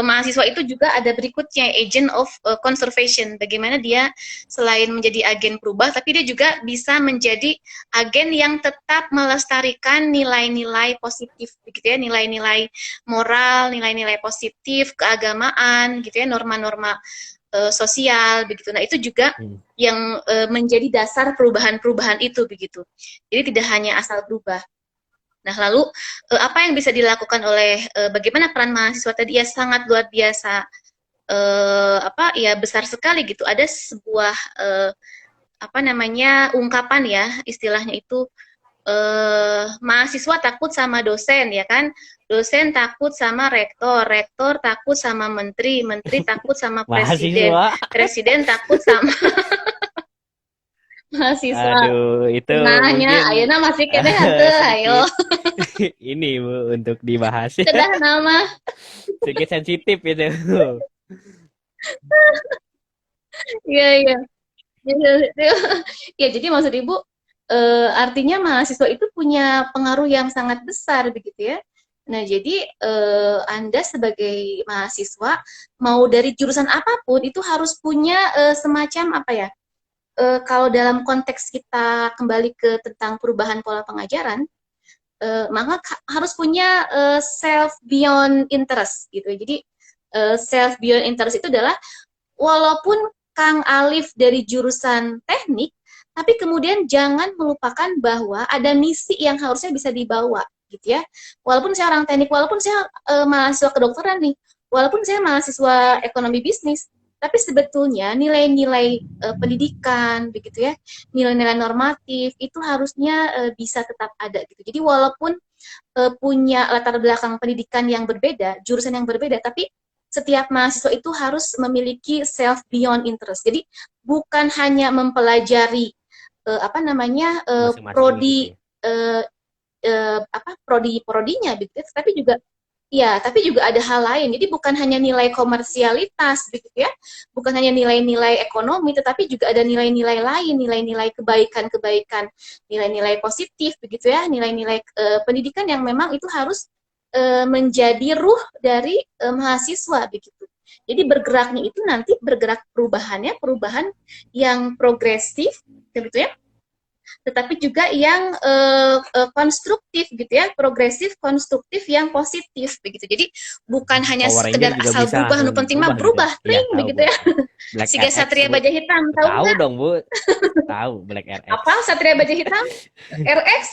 mahasiswa itu juga ada berikutnya agent of conservation. Bagaimana dia selain menjadi agen perubahan, tapi dia juga bisa menjadi agen yang tetap melestarikan nilai-nilai positif, begitu ya, nilai-nilai moral, nilai-nilai positif, keagamaan, gitu ya, norma-norma sosial begitu. Nah, itu juga Hmm. yang menjadi dasar perubahan-perubahan itu begitu. Jadi tidak hanya asal berubah. Nah, lalu apa yang bisa dilakukan oleh bagaimana peran mahasiswa tadi ya sangat luar biasa apa ya besar sekali gitu. Ada sebuah apa namanya ungkapan ya istilahnya itu mahasiswa takut sama dosen ya kan, dosen takut sama rektor, rektor takut sama menteri, menteri takut sama presiden, Mahasiswa. presiden takut sama mahasiswa. Aduh, itu Cenahnya, mungkin ayeuna masih kene henteu, ayo. sedikit ini Bu untuk dibahas. Cedah nama. Sedikit sensitif itu. Iya, iya. Ya, jadi maksud Ibu, artinya mahasiswa itu punya pengaruh yang sangat besar begitu ya. Nah, jadi Anda sebagai mahasiswa mau dari jurusan apapun itu harus punya semacam apa ya? Kalau dalam konteks kita kembali ke tentang perubahan pola pengajaran, maka harus punya self beyond interest gitu. Jadi self beyond interest itu adalah walaupun Kang Alif dari jurusan teknik, tapi kemudian jangan melupakan bahwa ada misi yang harusnya bisa dibawa gitu ya. Walaupun saya orang teknik, walaupun saya mahasiswa kedokteran nih, walaupun saya mahasiswa ekonomi bisnis, tapi sebetulnya nilai-nilai pendidikan begitu ya, nilai-nilai normatif itu harusnya bisa tetap ada gitu. Jadi walaupun punya latar belakang pendidikan yang berbeda, jurusan yang berbeda, tapi setiap mahasiswa itu harus memiliki self beyond interest. Jadi bukan hanya mempelajari apa namanya Masing-masing gitu prodi ya. apa prodinya gitu, tapi juga ya, tapi juga ada hal lain. Jadi bukan hanya nilai komersialitas gitu ya, bukan hanya nilai-nilai ekonomi, tetapi juga ada nilai-nilai lain, nilai-nilai kebaikan-kebaikan, nilai-nilai positif begitu ya, nilai-nilai pendidikan yang memang itu harus menjadi ruh dari mahasiswa begitu. Jadi bergeraknya itu nanti bergerak perubahannya, perubahan yang progresif, begitu ya, tetapi juga yang konstruktif gitu ya, progresif, konstruktif, yang positif begitu. Jadi bukan hanya Power Ranger sekedar juga asal bisa berubah, nu langsung penting mah berubah gitu ya. berubah, Iya, tring tahu begitu Bu. ya. Black Siga RX Satria Bu. Baja Hitam, tahu Tahu nggak? dong Bu. Tahu Black RX. Apa Satria Baja Hitam? RX?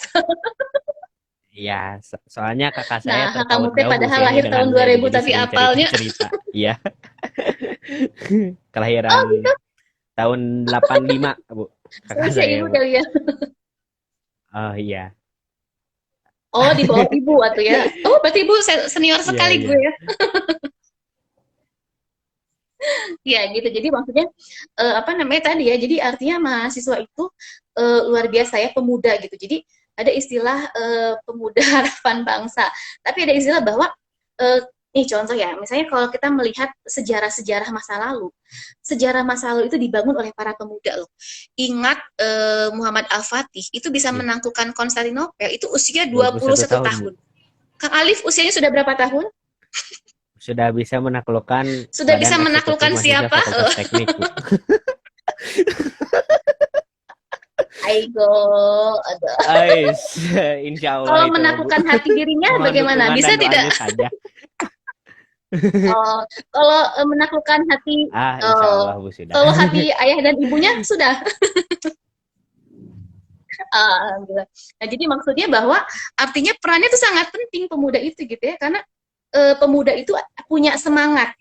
Iya, soalnya kakak saya Nah, terpaut kamu teh jauh padahal usianya lahir dengan tahun saya Bu, 2000 jadi tapi sering apalnya. cerita-cerita. Iya. Oh Kelahiran gitu, tahun 85 Bu. Kakak usia saya ibu Bu. kali ya. Oh iya. Oh, di bawah ibu atau ya. Oh, berarti ibu senior Iya, sekali iya. gue ya. Ya gitu. Jadi maksudnya apa namanya tadi ya. Jadi artinya mahasiswa itu luar biasa ya, pemuda gitu. Jadi ada istilah pemuda harapan bangsa. Tapi ada istilah bahwa eh, nih contoh ya, misalnya kalau kita melihat sejarah-sejarah masa lalu itu dibangun oleh para pemuda loh. Ingat Muhammad Al-Fatih itu bisa Iya. menaklukkan Konstantinopel itu usia Dua dua puluh puluh satu satu tahun Bu. tahun. Kang Alif usianya sudah berapa tahun? Sudah bisa menaklukkan Sudah Badan bisa Eksekutif menaklukkan Mahasiswa siapa? Fakultas Teknik Bu. Aigo, aduh. Ais, insya Allah Kalau itu menaklukkan hati dirinya mohon bagaimana? dukungan dan Bisa tidak? doanya saja. Oh, kalau menaklukkan hati, Insya oh, Allah Bu sudah. kalau hati ayah dan ibunya sudah. Alhamdulillah. Nah, jadi maksudnya bahwa artinya perannya itu sangat penting pemuda itu gitu ya, karena pemuda itu punya semangat.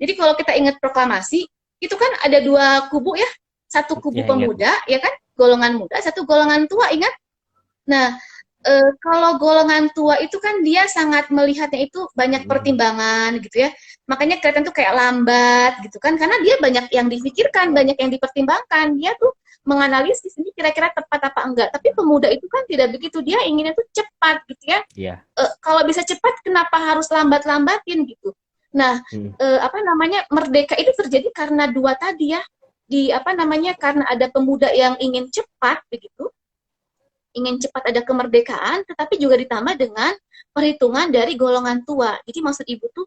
Jadi kalau kita ingat proklamasi, itu kan ada dua kubu ya, satu kubu Ya ingat Bu. pemuda, ya kan, golongan muda, satu golongan tua, ingat? Nah, kalau golongan tua itu kan dia sangat melihatnya itu banyak Mm, pertimbangan gitu ya. Makanya kelihatan tuh kayak lambat gitu kan, karena dia banyak yang difikirkan, banyak yang dipertimbangkan. Dia tuh menganalisis ini kira-kira tepat apa enggak. Tapi pemuda itu kan tidak begitu, dia inginnya tuh cepat gitu ya. Iya. Kalau bisa cepat, kenapa harus lambat-lambatin gitu? Nah, Mm, apa namanya, merdeka itu terjadi karena dua tadi ya, di apa namanya, karena ada pemuda yang ingin cepat begitu, ingin cepat ada kemerdekaan, tetapi juga ditambah dengan perhitungan dari golongan tua. Jadi maksud ibu tuh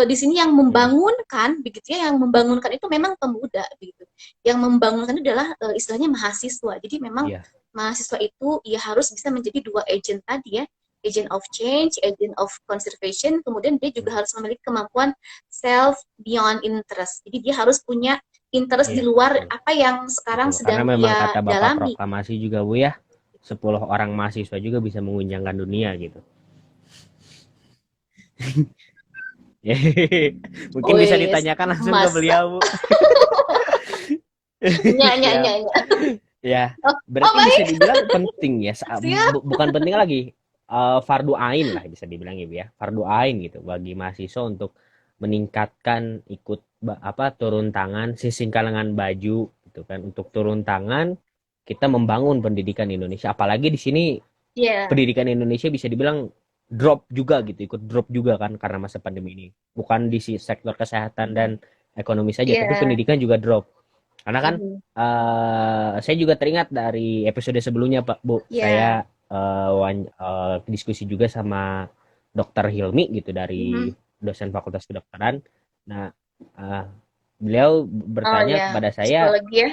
di sini yang mm, membangunkan, begitu ya, yang membangunkan itu memang pemuda, begitu. Yang membangunkan itu adalah istilahnya mahasiswa. Jadi memang iya. mahasiswa itu ya harus bisa menjadi dua agent tadi ya, agent of change, agent of conservation, kemudian dia Mm, juga harus memiliki kemampuan self beyond interest. Jadi dia harus punya interest di iya luar betul. apa yang sekarang Betul. Karena sedang memang ia kata Bapak dalami. proklamasi juga Bu ya, 10 orang mahasiswa juga bisa mengunjangkan dunia gitu. Mungkin bisa Wih, ditanyakan langsung ke masa? beliau Bu. Nya, nya, Siap. nya, nya. Ya, Oh, oh berarti bisa baik, dibilang penting ya. siap. Bukan penting lagi, fardu ain lah bisa dibilang ibu ya. Fardu ain gitu bagi mahasiswa untuk meningkatkan ikut apa turun tangan, sising kalangan baju gitu kan. Untuk turun tangan kita membangun pendidikan Indonesia. Apalagi di sini Iya, pendidikan Indonesia bisa dibilang drop juga gitu, ikut drop juga kan karena masa pandemi ini. Bukan di sektor kesehatan dan ekonomi saja, tapi iya. pendidikan juga drop. Karena kan Mhm. saya juga teringat dari episode sebelumnya Pak Bu, Iya. saya diskusi juga sama Dokter Hilmi gitu dari Mhm. dosen Fakultas Kedokteran. Nah, uh, beliau Oh bertanya ya, kepada saya psikologi ya.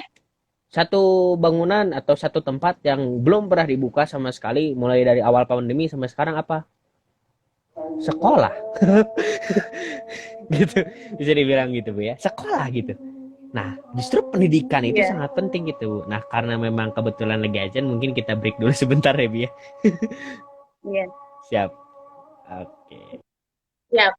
satu bangunan atau satu tempat yang belum pernah dibuka sama sekali mulai dari awal pandemi sampai sekarang apa? Sekolah. Gitu. Bisa dibilang gitu Bu ya. Sekolah gitu. Nah, justru pendidikan itu Iya, sangat penting gitu Bu. Nah, karena memang kebetulan lagi aja mungkin kita break dulu sebentar ya Bu ya. iya. Siap. Oke. Siap.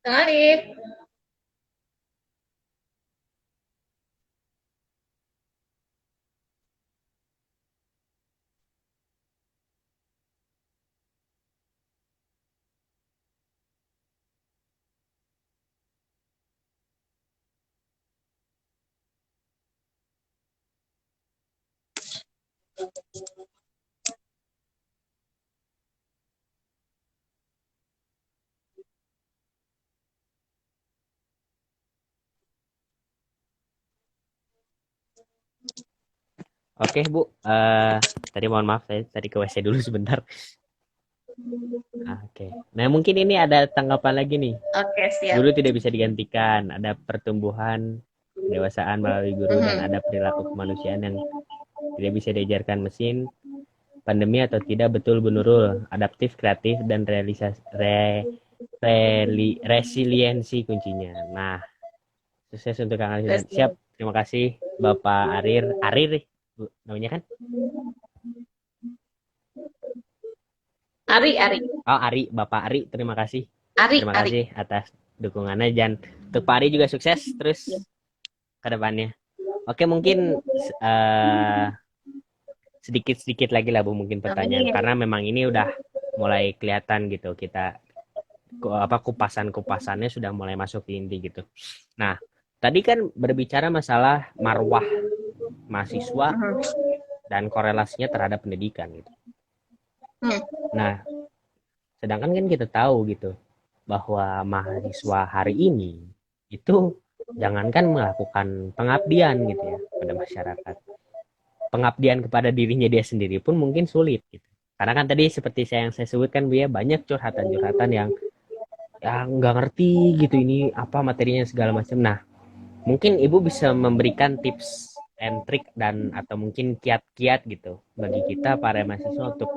Kang Arif. Oke, Bu. Tadi mohon maaf, saya tadi ke WC dulu sebentar. Oke. Nah, mungkin ini ada tanggapan lagi nih. Oke, siap. Guru tidak bisa digantikan. Ada pertumbuhan kedewasaan melalui guru dan Mhm. ada perilaku kemanusiaan yang tidak bisa diajarkan mesin. Pandemi atau tidak, betul Bu Nurul. Adaptif, kreatif, dan resiliensi kuncinya. Nah, sukses untuk Kang Alif. Siap. Betul. Terima kasih Bapak Arir. Arir, Bu, namanya kan? Ari, Ari. Oh, Ari. Bapak Ari, terima kasih. Ari, Terima Ari. kasih atas dukungannya. Dan untuk Pak Ari juga sukses terus Ya. ke depannya. Oke, mungkin eh, sedikit-sedikit lagi lah Bu mungkin pertanyaan. Amin. Karena memang ini udah mulai kelihatan gitu. Kita kupasan-kupasannya sudah mulai masuk ke inti gitu. Nah, tadi kan berbicara masalah marwah mahasiswa Mhm. dan korelasinya terhadap pendidikan gitu. Hmm. Nah, sedangkan kan kita tahu gitu bahwa mahasiswa hari ini itu jangankan melakukan pengabdian gitu ya pada masyarakat, pengabdian kepada dirinya dia sendiri pun mungkin sulit gitu. Karena kan tadi seperti yang saya sebutkan Bu ya, banyak curhatan-curhatan yang nggak ngerti gitu ini apa materinya segala macam. Nah, mungkin Ibu bisa memberikan tips and trick dan atau mungkin kiat-kiat gitu bagi kita para mahasiswa untuk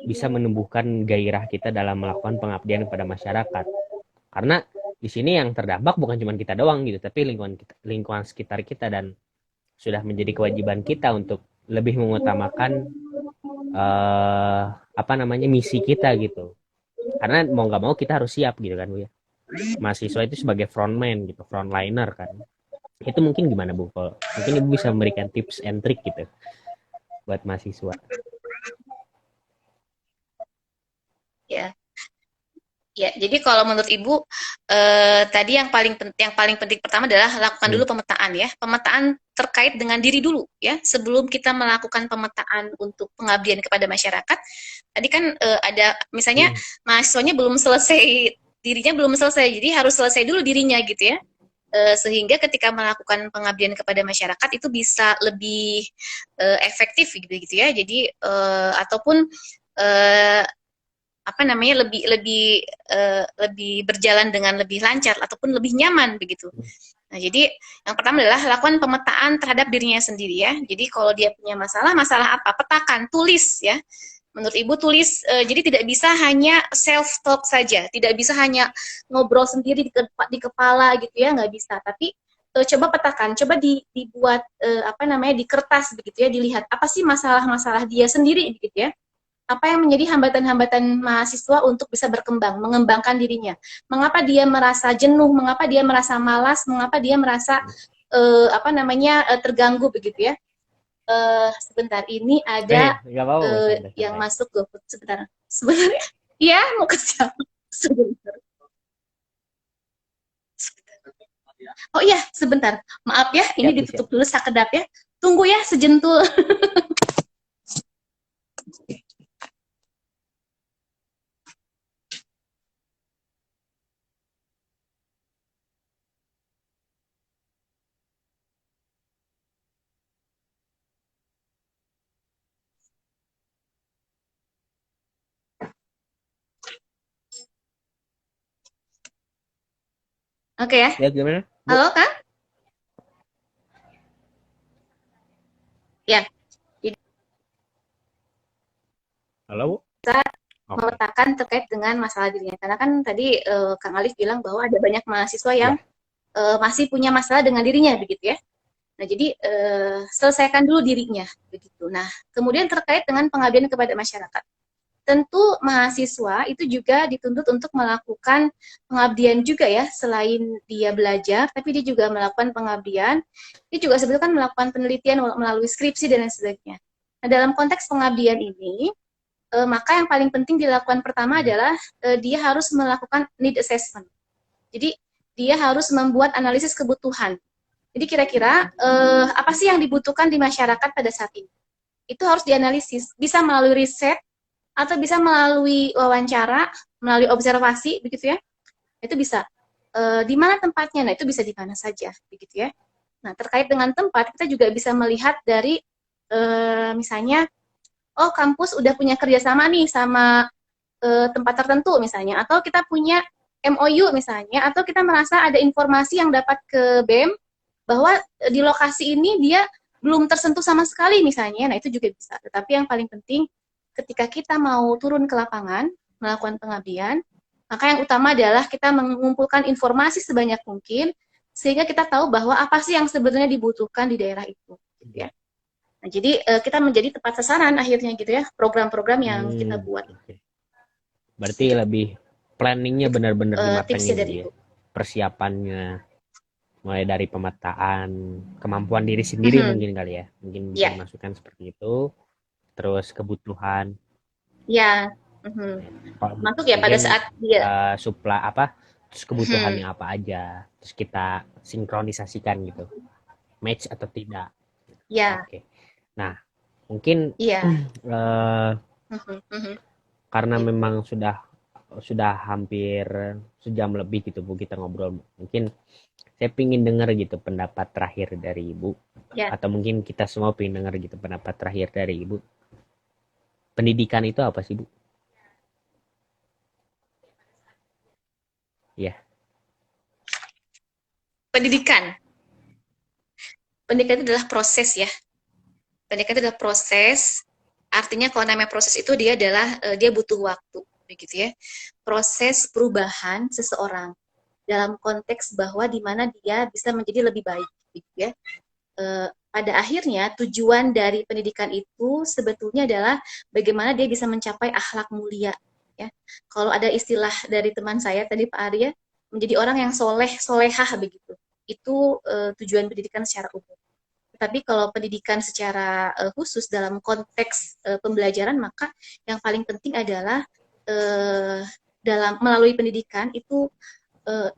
bisa menumbuhkan gairah kita dalam melakukan pengabdian kepada masyarakat. Karena di sini yang terdampak bukan cuma kita doang gitu, tapi lingkungan sekitar kita, dan sudah menjadi kewajiban kita untuk lebih mengutamakan apa namanya misi kita gitu. Karena mau nggak mau kita harus siap gitu kan Bu ya. Mahasiswa itu sebagai frontman gitu, frontliner kan. Itu mungkin gimana Bu? Kalau mungkin Ibu bisa memberikan tips and trick gitu buat mahasiswa. Ya. Ya, jadi kalau menurut Ibu, tadi yang paling penting pertama adalah lakukan Hmm. dulu pemetaan ya. Pemetaan terkait dengan diri dulu ya. Sebelum kita melakukan pemetaan untuk pengabdian kepada masyarakat, tadi kan ada misalnya Hmm. mahasiswanya belum selesai, dirinya belum selesai, jadi harus selesai dulu dirinya gitu ya. Sehingga ketika melakukan pengabdian kepada masyarakat itu bisa lebih efektif gitu ya. Jadi ataupun eh, apa namanya lebih berjalan dengan lebih lancar ataupun lebih nyaman begitu. Nah, jadi yang pertama adalah lakukan pemetaan terhadap dirinya sendiri ya. Jadi kalau dia punya masalah apa? Petakan, tulis ya. Menurut Ibu tulis, jadi tidak bisa hanya self talk saja, tidak bisa hanya ngobrol sendiri di kepala gitu ya, nggak bisa. Tapi coba petakan, coba dibuat apa namanya di kertas begitu ya, dilihat apa sih masalah-masalah dia sendiri begitu ya, apa yang menjadi hambatan-hambatan mahasiswa untuk bisa berkembang, mengembangkan dirinya. Mengapa dia merasa jenuh, mengapa dia merasa malas, mengapa dia merasa apa namanya terganggu begitu ya. Sebentar ini ada Nggak apa-apa Bu, yang santai-santai. masuk GoFood sebentar. Sebenarnya ya mau ke siapa? Sebentar. Oh iya, sebentar. Maaf ya, ini Siap Bu, siap. ditutup dulu sakedap ya. Tunggu ya sejentul. Oke ya. Ya gimana Bu? Halo Kak? Ya, jadi Halo Bu? Oke. memetakan terkait dengan masalah dirinya. Karena kan tadi Kang Alif bilang bahwa ada banyak mahasiswa yang Ya. masih punya masalah dengan dirinya begitu ya. Nah, jadi selesaikan dulu dirinya begitu. Nah, kemudian terkait dengan pengabdian kepada masyarakat. Tentu mahasiswa itu juga dituntut untuk melakukan pengabdian juga ya, selain dia belajar, tapi dia juga melakukan pengabdian. Dia juga sebetulnya kan melakukan penelitian melalui skripsi dan lain sebagainya. Nah, dalam konteks pengabdian ini, maka yang paling penting dilakukan pertama Hmm. adalah dia harus melakukan need assessment. Jadi dia harus membuat analisis kebutuhan. Jadi kira-kira apa sih yang dibutuhkan di masyarakat pada saat ini? Itu harus dianalisis. Bisa melalui riset atau bisa melalui wawancara, melalui observasi, begitu ya. Itu bisa. Di mana tempatnya? Nah, itu bisa di mana saja, begitu ya. Nah, terkait dengan tempat, kita juga bisa melihat dari misalnya, oh kampus udah punya kerjasama nih sama tempat tertentu misalnya, atau kita punya MOU misalnya, atau kita merasa ada informasi yang dapat ke BEM bahwa di lokasi ini dia belum tersentuh sama sekali misalnya, nah itu juga bisa. Tetapi yang paling penting ketika kita mau turun ke lapangan melakukan pengabdian, maka yang utama adalah kita mengumpulkan informasi sebanyak mungkin sehingga kita tahu bahwa apa sih yang sebenarnya dibutuhkan di daerah itu, gitu ya. Nah, jadi kita menjadi tepat sasaran akhirnya gitu ya, program-program yang kita buat. Oke. Berarti Itu lebih planningnya itu benar-benar tipsnya dimatengin dari Bu ya. Ibu. Persiapannya mulai dari pemetaan kemampuan diri sendiri Mhm. mungkin kali ya. Mungkin bisa Ya, dimasukkan seperti itu. Terus kebutuhan. ya. Mhm. Kalau Masuk ya pada mungkin saat dia. supply apa, terus Mhm. kebutuhannya apa aja. Terus kita sinkronisasikan gitu. Match atau tidak. Ya, Oke. Nah, mungkin iya. eh, Mhm, mhm. karena Gitu. memang sudah hampir sejam lebih gitu Bu kita ngobrol. Mungkin Saya pingin dengar gitu pendapat terakhir dari Ibu, Ya, atau mungkin kita semua pingin dengar gitu pendapat terakhir dari Ibu. Pendidikan itu apa sih, Bu? Ya, pendidikan. Pendidikan itu adalah proses ya. Pendidikan itu adalah proses. Artinya kalau namanya proses itu dia adalah dia butuh waktu, begitu ya. Proses perubahan seseorang dalam konteks bahwa di mana dia bisa menjadi lebih baik, gitu ya. Pada akhirnya tujuan dari pendidikan itu sebetulnya adalah bagaimana dia bisa mencapai akhlak mulia, ya. Kalau ada istilah dari teman saya tadi Pak Arya, menjadi orang yang soleh solehah begitu. Itu tujuan pendidikan secara umum. Tapi kalau pendidikan secara khusus dalam konteks pembelajaran, maka yang paling penting adalah uh, dalam melalui pendidikan itu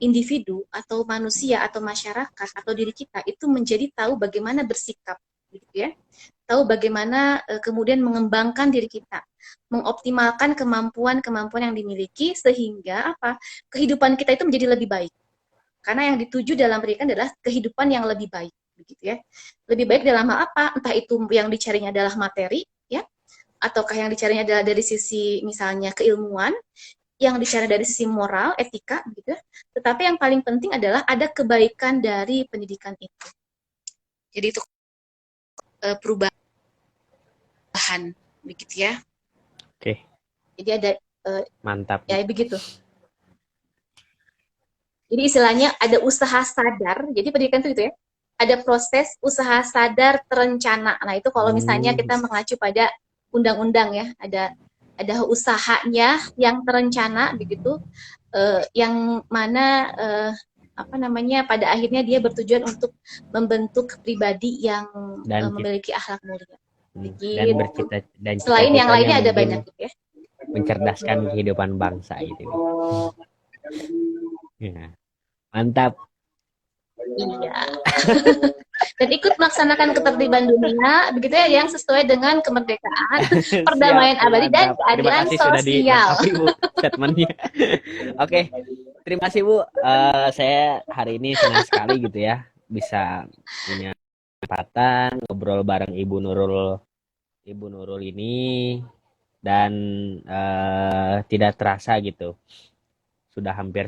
individu atau manusia atau masyarakat atau diri kita itu menjadi tahu bagaimana bersikap, gitu ya. Tahu bagaimana kemudian mengembangkan diri kita, mengoptimalkan kemampuan-kemampuan yang dimiliki sehingga apa? Kehidupan kita itu menjadi lebih baik. Karena yang dituju dalam pendidikan adalah kehidupan yang lebih baik, begitu ya. Lebih baik dalam hal apa? Entah itu yang dicarinya adalah materi, ya, ataukah yang dicarinya adalah dari sisi misalnya keilmuan, yang dicari dari sisi moral, etika, gitu ya. Tetapi yang paling penting adalah ada kebaikan dari pendidikan itu. Jadi itu perubahan, begitu ya. oke, Jadi ada mantap, Bu. ya begitu. Jadi istilahnya ada usaha sadar. Jadi pendidikan itu gitu ya. Ada proses usaha sadar terencana. Nah, itu kalau misalnya Hmm, kita mengacu pada undang-undang ya, ada usahanya yang terencana begitu, yang mana apa namanya pada akhirnya dia bertujuan untuk membentuk pribadi yang dan memiliki akhlak mulia. dan Begitu. bercita dan Selain yang cita-citanya lainnya ada mungkin banyak gitu ya. mencerdaskan kehidupan bangsa gitu, Bu. Ya, mantap. Iya. Dan ikut melaksanakan ketertiban dunia begitu ya yang sesuai dengan kemerdekaan, Siap, perdamaian abadi dan mantap. Terima keadilan kasih sudah sosial. dilengkapi, Bu, statementnya. Oke, terima kasih, Bu. Saya hari ini senang sekali gitu ya bisa punya kesempatan ngobrol bareng Ibu Nurul ini, dan tidak terasa gitu. Sudah hampir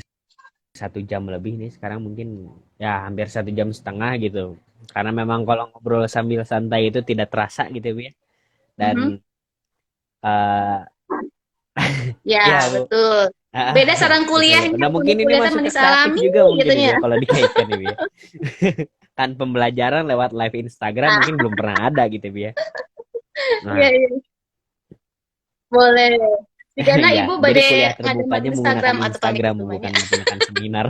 1 jam lebih nih sekarang, mungkin ya hampir 1 jam setengah gitu. Karena memang kalau ngobrol sambil santai itu tidak terasa gitu, Bu ya. Mhm. Dan eh ya, Ya, Bu. betul. Beda saran Gitu, Bu. kuliahnya, Nah, kuliah mungkin ini kuliah kan masuk ke bisa kreatif alami juga mungkin gitu Ibu ya. ya kalau dikaitkan Ibu ya. Kan pembelajaran lewat live Instagram Ah, mungkin belum pernah ada gitu Ibu ya. iya, Nah, iya. Boleh. Jika ya, Ibu jadi badai kuliah ngademan terbukanya menggunakan Instagram atau pamit Instagram itu bukan banyak. menggunakan seminar.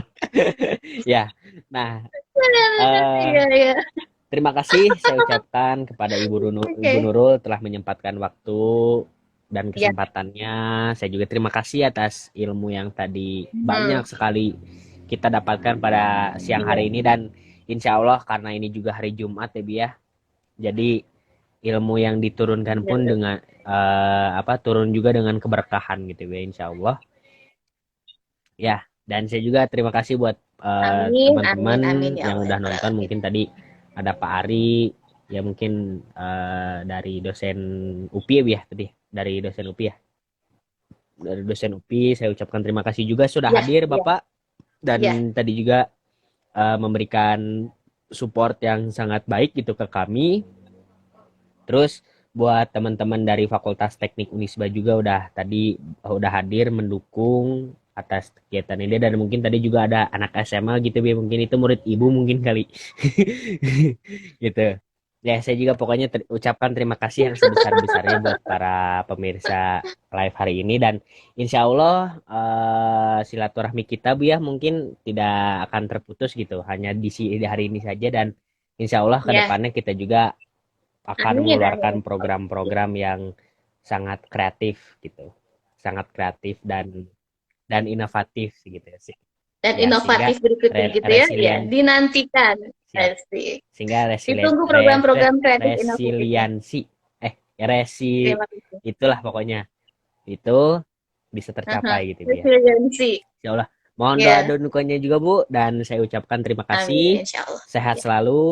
Ya. Nah, Benar-benar. eh Iya, iya. terima kasih saya ucapkan kepada Ibu Oke. Nurul telah menyempatkan waktu dan Ya. kesempatannya. Saya juga terima kasih atas ilmu yang tadi Hmm. banyak sekali kita dapatkan pada siang Iya. hari ini, dan insya Allah karena ini juga hari Jumat ya Bi ya. Jadi ilmu yang diturunkan pun Iya. dengan turun juga dengan keberkahan gitu ya insya Allah. Ya, dan saya juga terima kasih buat Amin, teman-teman amin, amin ya yang Allah ya udah Rabbal nonton. alamin. Mungkin tadi ada Pak Ari, ya mungkin dari dosen UPI ya tadi, dari dosen UPI ya. Dari dosen UPI saya ucapkan terima kasih juga sudah Iya, hadir iya, Bapak, iya. dan tadi juga memberikan support yang sangat baik gitu ke kami. Terus buat teman-teman dari Fakultas Teknik Unisba juga udah hadir mendukung atas kegiatan ini, dan mungkin tadi juga ada anak SMA gitu ya, mungkin itu murid ibu mungkin kali. Gitu. Ya, saya juga pokoknya ucapkan terima kasih yang sebesar-besarnya buat para pemirsa live hari ini, dan insya Allah silaturahmi kita Bu ya mungkin tidak akan terputus gitu hanya di hari ini saja, dan insya Allah ke Ya, depannya kita juga akan amin, mengeluarkan amin. Ya. program-program yang sangat kreatif gitu, sangat kreatif dan inovatif gitu sih Dan ya, sehingga inovatif berikutnya gitu ya, ya resilient dinantikan. siap, Asik. sehingga Ditunggu program-program kreatif inovatifnya. resiliensi Terima kasih. itulah pokoknya itu bisa Aha. tercapai gitu ya Resiliensi. insya Allah. Mohon doa Ya, dan dukanya juga Bu, dan saya ucapkan terima amin, kasih. insya Allah. Sehat Ya, selalu.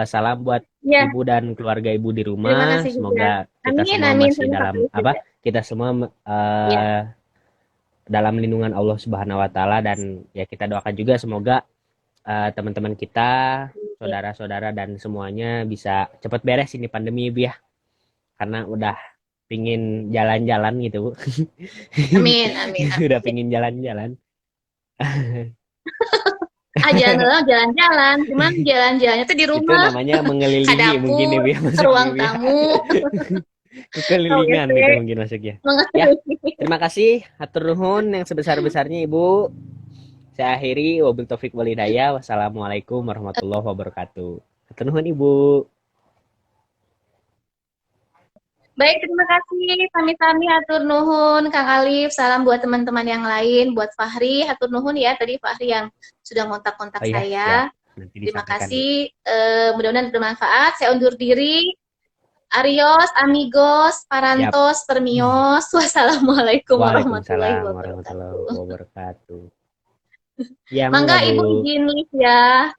Salam buat ya, Ibu dan keluarga Ibu di terima rumah. kasih juga. Semoga kita Amin, semua amin, masih terima dalam kasih apa? juga. Kita semua Ya, dalam lindungan Allah Subhanahu wa taala, dan ya kita doakan juga semoga teman-teman kita, saudara-saudara dan semuanya bisa cepat beres ini pandemi Ibu ya. Karena udah pingin jalan-jalan gitu Bu. amin, amin, Udah amin. pingin jalan-jalan. Ah, jalan-jalan, cuman jalan-jalannya tuh di Itu rumah, namanya ke mengelilingi mungkin dapur, Ibu ya, ke masuknya ruang Ibu ya. tamu, Kekelilingan WC, itu mungkin masuknya. Ya, mengelilingi. terima kasih. Hatur nuhun yang sebesar-besarnya Ibu. Saya akhiri, wabil taufik wal hidayah. Wassalamualaikum warahmatullahi wabarakatuh. Hatur nuhun Ibu. Baik, terima kasih. Sami-sami hatur nuhun, Kang Alif. Salam buat teman-teman yang lain, buat Fahri. Hatur nuhun ya, tadi Fahri yang sudah kontak-kontak Oh iya, siap. saya. Nanti Terima disampaikan Bu. kasih. Mudah-mudahan bermanfaat. Saya undur diri. Arios, amigos, Siap. parantos, permios. Wassalamualaikum warahmatullahi Waalaikumsalam warahmatullahi wabarakatuh. wabarakatuh. Ya, Mangga mangga Bu. Ibu izin live ya.